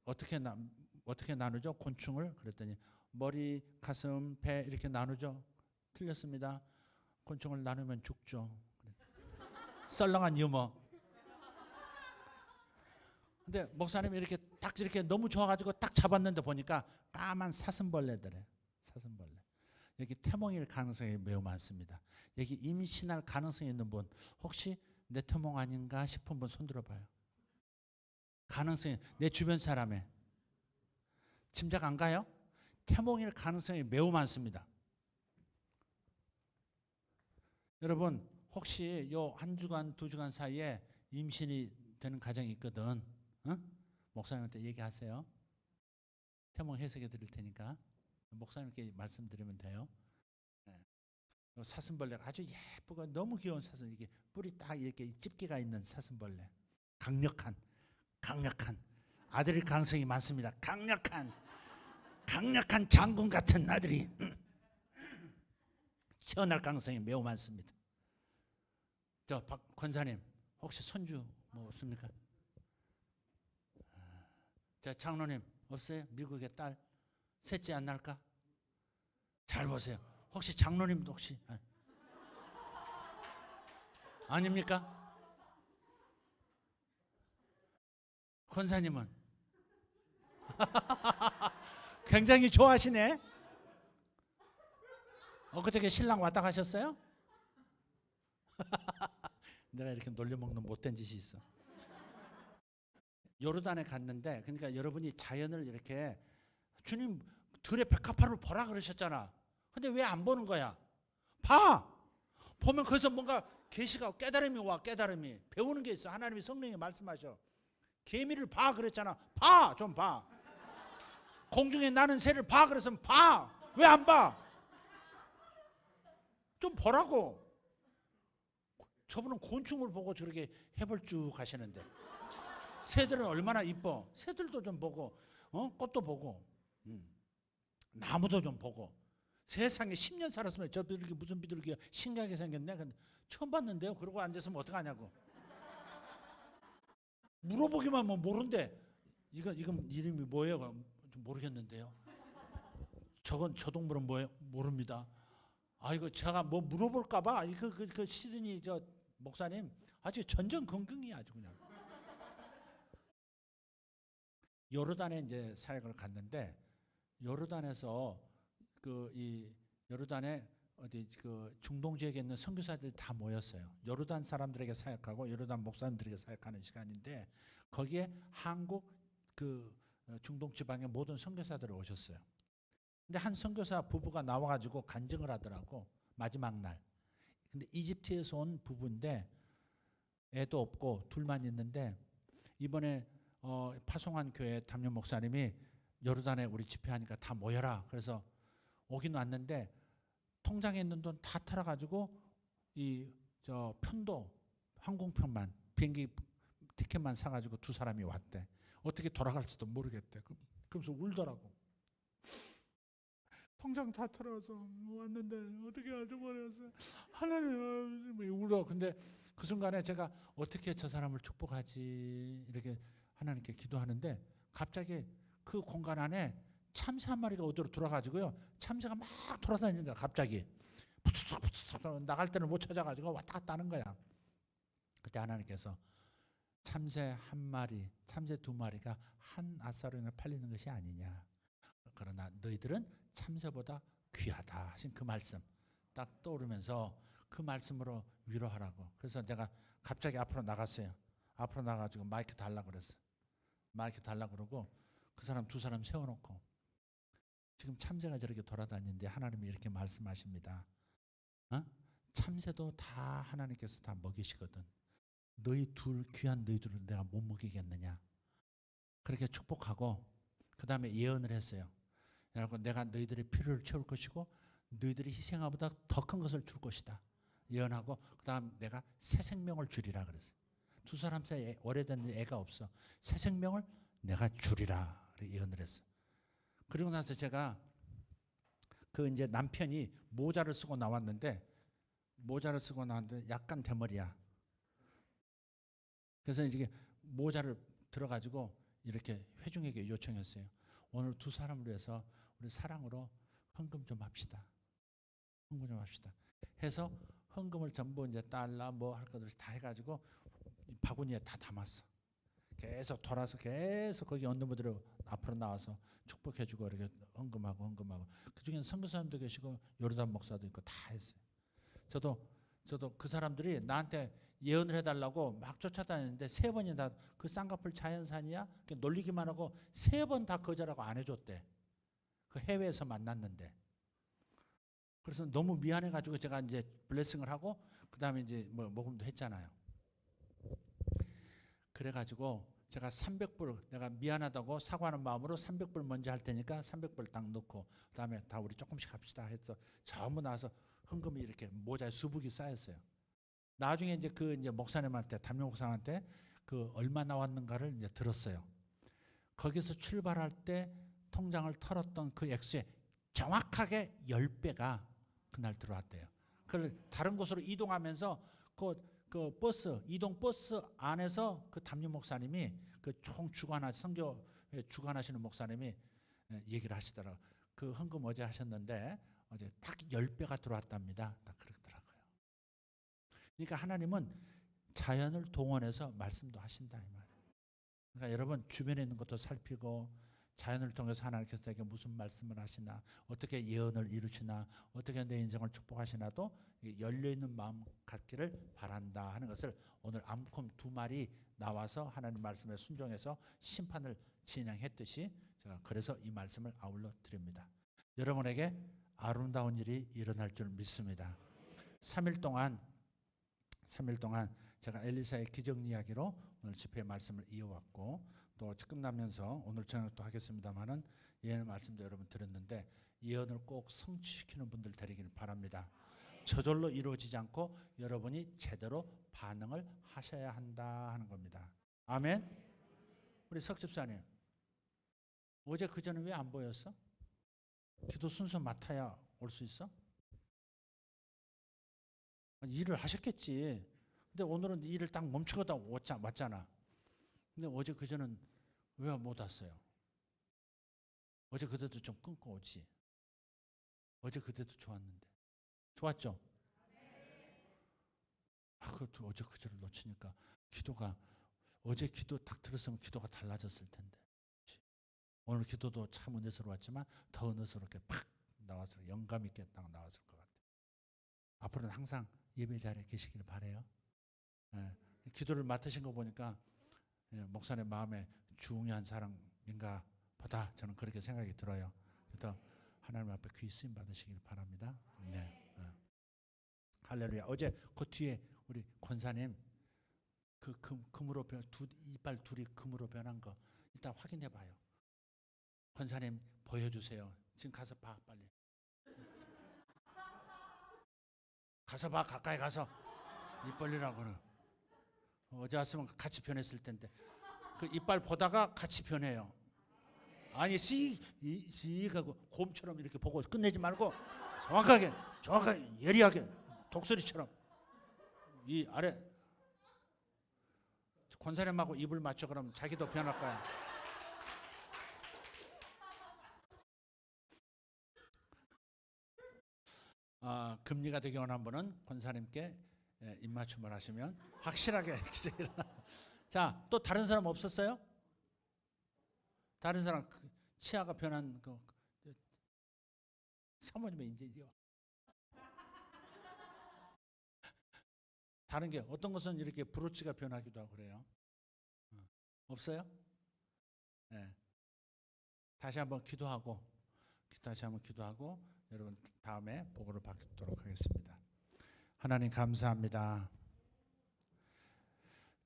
어떻게 나누죠? 곤충을 그랬더니 머리 가슴 배 이렇게 나누죠? 틀렸습니다. 곤충을 나누면 죽죠. 썰렁한 유머. 근데 목사님이 이렇게 딱 이렇게 너무 좋아가지고 딱 잡았는데 보니까 까만 사슴벌레들이에요. 사슴벌레. 여기 태몽일 가능성이 매우 많습니다. 여기 임신할 가능성이 있는 분 혹시 내 태몽 아닌가 싶은 분 손 들어봐요. 가능성이 내 주변 사람의 짐작 안 가요? 태몽일 가능성이 매우 많습니다. 여러분 혹시 요 한 주간 두 주간 사이에 임신이 되는 가정이 있거든. 목사님한테 얘기하세요. 태몽 해석해 드릴 테니까 목사님께 말씀드리면 돼요. 요 사슴벌레가 아주 예쁘고 너무 귀여운 사슴, 이게 뿔이 딱 이렇게 집게가 있는 사슴벌레. 강력한 아들일 가능성이 많습니다. 강력한 장군 같은 아들이 태어날 가능성이 매우 많습니다. 저 박 권사님 혹시 손주 뭐 없습니까? 자 장로님 없어요? 미국의 딸 셋째 안 날까? 잘 보세요. 혹시 장로님도 혹시 아닙니까? 권사님은 굉장히 좋아하시네. 엊그저께 신랑 왔다 가셨어요? 내가 이렇게 놀려먹는 못된 짓이 있어. 요르단에 갔는데 그러니까 여러분이 자연을 이렇게 주님 들의 백합화를 보라 그러셨잖아. 근데 왜 안 보는 거야? 봐! 보면 거기서 뭔가 계시가 깨달음이 와. 깨달음이 배우는 게 있어. 하나님이 성령이 말씀하셔. 개미를 봐 그랬잖아. 봐! 좀 봐. 공중에 나는 새를 봐 그랬으면 봐! 왜 안 봐? 좀 보라고. 저분은 곤충을 보고 저렇게 해벌쭉 하시는데 새들은 얼마나 이뻐. 새들도 좀 보고 꽃도 보고 나무도 좀 보고. 세상에 10년 살았으면 저 비둘기 무슨 비둘기야 신기하게 생겼네. 근데 처음 봤는데요. 그러고 앉았으면 어떡하냐고. 물어보기만 하면 모른대. 이건 이름이 뭐예요? 모르겠는데요. 저 동물은 뭐예요? 모릅니다. 이거 제가 뭐 물어볼까봐 그 시드니 저 목사님 아주 전전긍긍이 아주 그냥. 요르단에 이제 사역을 갔는데 요르단에서 요르단에 어디 그 중동 지역에 있는 선교사들이 다 모였어요. 요르단 사람들에게 사역하고 요르단 목사님들에게 사역하는 시간인데 거기에 한국 그 중동 지방의 모든 선교사들이 오셨어요. 근데 한 선교사 부부가 나와가지고 간증을 하더라고. 마지막 날. 근데 이집트에서 온 부부인데 애도 없고 둘만 있는데 이번에 파송한 교회 담임 목사님이 요르단에 우리 집회하니까 다 모여라. 그래서 오긴 왔는데 통장에 있는 돈 다 털어가지고 이 저 편도 항공편만 비행기 티켓만 사가지고 두 사람이 왔대. 어떻게 돌아갈지도 모르겠대. 그러면서 울더라고. 통장 다 털어서 왔는데 어떻게 할지 모르겠어요. 하나님 울어. 근데 그 순간에 제가 어떻게 저 사람을 축복하지 이렇게 하나님께 기도하는데 갑자기 그 공간 안에 참새 한 마리가 어디로 들어가지고요. 참새가 막 돌아다니는 거야. 갑자기 나갈 때는 못 찾아가지고 왔다 갔다 하는 거야. 그때 하나님께서 참새 한 마리, 참새 두 마리가 한 아사로에 팔리는 것이 아니냐. 그러나 너희들은 참새보다 귀하다 하신 그 말씀 딱 떠오르면서 그 말씀으로 위로하라고. 그래서 내가 갑자기 앞으로 나갔어요. 앞으로 나가가지고 마이크 달라고 그랬어. 마이크 달라고 그러고 그 사람 두 사람 세워놓고 지금 참새가 저렇게 돌아다니는데 하나님이 이렇게 말씀하십니다. 참새도 다 하나님께서 다 먹이시거든. 너희 둘 귀한 너희들은 내가 못 먹이겠느냐. 그렇게 축복하고 그 다음에 예언을 했어요. 여러분 내가 너희들의 필요를 채울 것이고 너희들이 희생하보다 더 큰 것을 줄 것이다. 예언하고 그 다음 내가 새 생명을 주리라 그랬어요. 두 사람 사이에 오래된 애가 없어. 새 생명을 내가 주리라 예언을 했어. 그리고 나서 제가 그 이제 남편이 모자를 쓰고 나왔는데 약간 대머리야. 그래서 이제 모자를 들어가지고 이렇게 회중에게 요청했어요. 오늘 두 사람을 위해서 우리 사랑으로 헌금 좀 합시다. 헌금 좀 합시다. 해서 헌금을 전부 이제 달러 뭐 할 것들 다 해가지고 바구니에 다 담았어. 계속 돌아서 계속 거기 어느 분들이 앞으로 나와서 축복해주고 이렇게 헌금하고 그 중에는 선교사님도 계시고 요르단 목사도 있고 다 했어요. 저도 그 사람들이 나한테 예언을 해달라고 막 쫓아다녔는데 3번이나 그 쌍꺼풀 자연산이야? 놀리기만 하고 3번 다 거절하고 안 해줬대. 그 해외에서 만났는데. 그래서 너무 미안해가지고 제가 이제 블레싱을 하고 그 다음에 이제 뭐 모금도 했잖아요. 그래가지고 제가 300불 내가 미안하다고 사과하는 마음으로 300불 먼저 할 테니까 300불 딱 넣고 그 다음에 다 우리 조금씩 합시다 해서 전부 나와서 헌금이 이렇게 모자에 수북이 쌓였어요. 나중에 이제 그 이제 목사님한테 담임 목사님한테 그 얼마 나왔는가를 이제 들었어요. 거기서 출발할 때 통장을 털었던 그 액수에 정확하게 10배가 그날 들어왔대요. 그걸 다른 곳으로 이동하면서 그 버스 이동 버스 안에서 그 담임 목사님이 그 총 선교에 주관하시는 목사님이 얘기를 하시더라고요. 그 헌금 어제 하셨는데 어제 딱 10배가 들어왔답니다. 딱 그러더라고요. 그러니까 하나님은 자연을 동원해서 말씀도 하신다 이 말이에요. 그러니까 여러분 주변에 있는 것도 살피고 자연을 통해서 하나님께서 내게 무슨 말씀을 하시나 어떻게 예언을 이루시나 어떻게 내 인생을 축복하시나도 열려있는 마음 갖기를 바란다 하는 것을 오늘 암콤 2마리 나와서 하나님 말씀에 순종해서 심판을 진행했듯이 제가 그래서 이 말씀을 아울러 드립니다. 여러분에게 아름다운 일이 일어날 줄 믿습니다. 3일 동안 제가 엘리사의 기적 이야기로 오늘 집회 말씀을 이어왔고 또 끝나면서 오늘 저녁도 하겠습니다만은 예언 말씀도 여러분 들었는데 예언을 꼭 성취시키는 분들 되기를 바랍니다. 저절로 이루어지지 않고 여러분이 제대로 반응을 하셔야 한다 하는 겁니다. 아멘. 우리 석 집사님 어제 그전에 왜 안 보였어? 기도 순서 맡아야 올 수 있어? 일을 하셨겠지. 근데 오늘은 일을 딱 멈추고다 왔잖아. 근데 어제 그전은 왜 못 왔어요? 어제 그때도 좀 끊고 오지. 어제 그때도 좋았는데. 좋았죠? 그것도 어제 그저를 놓치니까 기도가 어제 기도 딱 들었으면 기도가 달라졌을 텐데. 오늘 기도도 참 은혜스러웠지만 더 은혜스럽게 팍 나와서 영감 있게 딱 나왔을 것 같아요. 앞으로는 항상 예배 자리에 계시기를 바라요. 기도를 맡으신 거 보니까 목사님 마음에 중요한 사람인가 보다 저는 그렇게 생각이 들어요. 그래서 하나님 앞에 귀 쓰임 받으시길 바랍니다. 네. 할렐루야. 어제 그 뒤에 우리 권사님 그 금으로 이빨 둘이 금으로 변한 거 일단 확인해 봐요. 권사님 보여주세요. 지금 가서 봐 빨리. 가서 봐 가까이 가서. 입 벌리라고는. 어제 왔으면 같이 변했을 텐데. 그 이빨 보다가 같이 변해요. 아니 씩 하고 곰처럼 이렇게 보고 끝내지 말고 정확하게 예리하게 독수리처럼 이 아래 권사님하고 입을 맞춰 그러면 자기도 변할 거야. 금리가 되기 원하는 분은 권사님께 입맞춤을 하시면 확실하게 기적이 일어나고. 자, 또 다른 사람 없었어요? 다른 사람 치아가 변한 그 사모님의 인재죠. 다른 게 어떤 것은 이렇게 브로치가 변하기도 하고 그래요. 없어요? 네. 다시 한번 기도하고 여러분 다음에 보고를 받도록 하겠습니다. 하나님 감사합니다.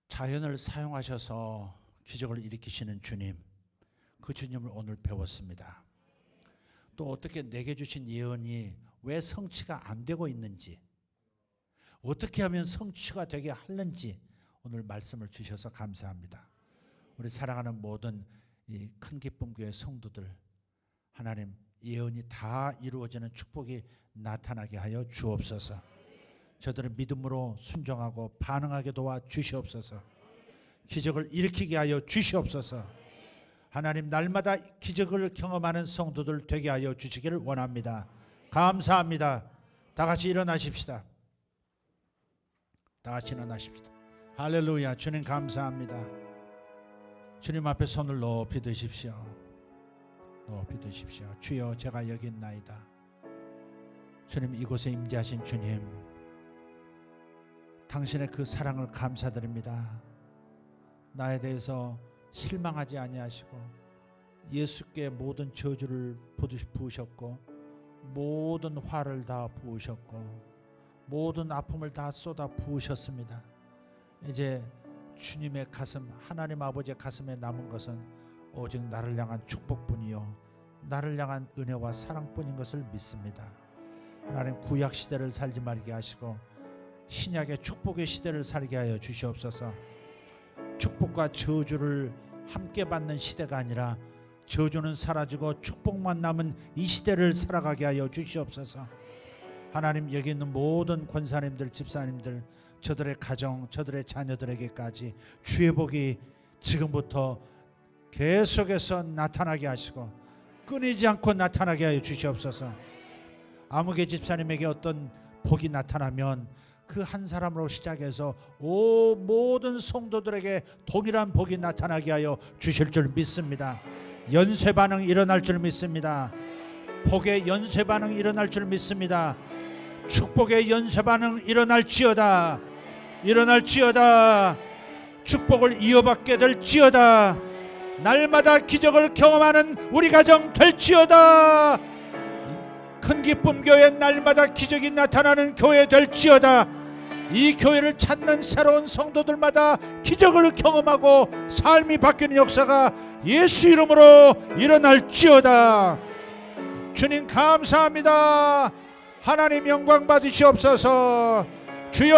자연을 사용하셔서 기적을 일으키시는 주님, 그 주님을 오늘 배웠습니다. 또 어떻게 내게 주신 예언이 왜 성취가 안 되고 있는지, 어떻게 하면 성취가 되게 하는지 오늘 말씀을 주셔서 감사합니다. 우리 사랑하는 모든 이 큰 기쁨 교회 성도들, 하나님 예언이 다 이루어지는 축복이 나타나게 하여 주옵소서. 저들의 믿음으로 순종하고 반응하게 도와 주시옵소서. 기적을 일으키게 하여 주시옵소서. 하나님 날마다 기적을 경험하는 성도들 되게 하여 주시기를 원합니다. 감사합니다. 다 같이 일어나십시다. 다 같이 일어나십시다. 할렐루야. 주님 감사합니다. 주님 앞에 손을 높이 드십시오. 높이 드십시오. 주여 제가 여기 있나이다. 주님 이곳에 임재하신 주님, 당신의 그 사랑을 감사드립니다. 나에 대해서 실망하지 아니하시고 예수께 모든 저주를 부으셨고 모든 화를 다 부으셨고 모든 아픔을 다 쏟아 부으셨습니다. 이제 주님의 가슴, 하나님 아버지의 가슴에 남은 것은 오직 나를 향한 축복뿐이요 나를 향한 은혜와 사랑뿐인 것을 믿습니다. 하나님 구약 시대를 살지 말게 하시고 신약의 축복의 시대를 살게 하여 주시옵소서. 축복과 저주를 함께 받는 시대가 아니라 저주는 사라지고 축복만 남은 이 시대를 살아가게 하여 주시옵소서. 하나님 여기 있는 모든 권사님들, 집사님들, 저들의 가정, 저들의 자녀들에게까지 주의 복이 지금부터 계속해서 나타나게 하시고 끊이지 않고 나타나게 하여 주시옵소서. 아무개 집사님에게 어떤 복이 나타나면 그 한 사람으로 시작해서 모든 성도들에게 동일한 복이 나타나게 하여 주실 줄 믿습니다. 연쇄 반응 일어날 줄 믿습니다. 복의 연쇄 반응 일어날 줄 믿습니다. 축복의 연쇄 반응 일어날지어다. 일어날지어다. 축복을 이어받게 될지어다. 날마다 기적을 경험하는 우리 가정 될지어다. 큰 기쁨 교회 날마다 기적이 나타나는 교회 될지어다. 이 교회를 찾는 새로운 성도들마다 기적을 경험하고 삶이 바뀌는 역사가 예수 이름으로 일어날지어다. 주님 감사합니다. 하나님 영광 받으시옵소서. 주여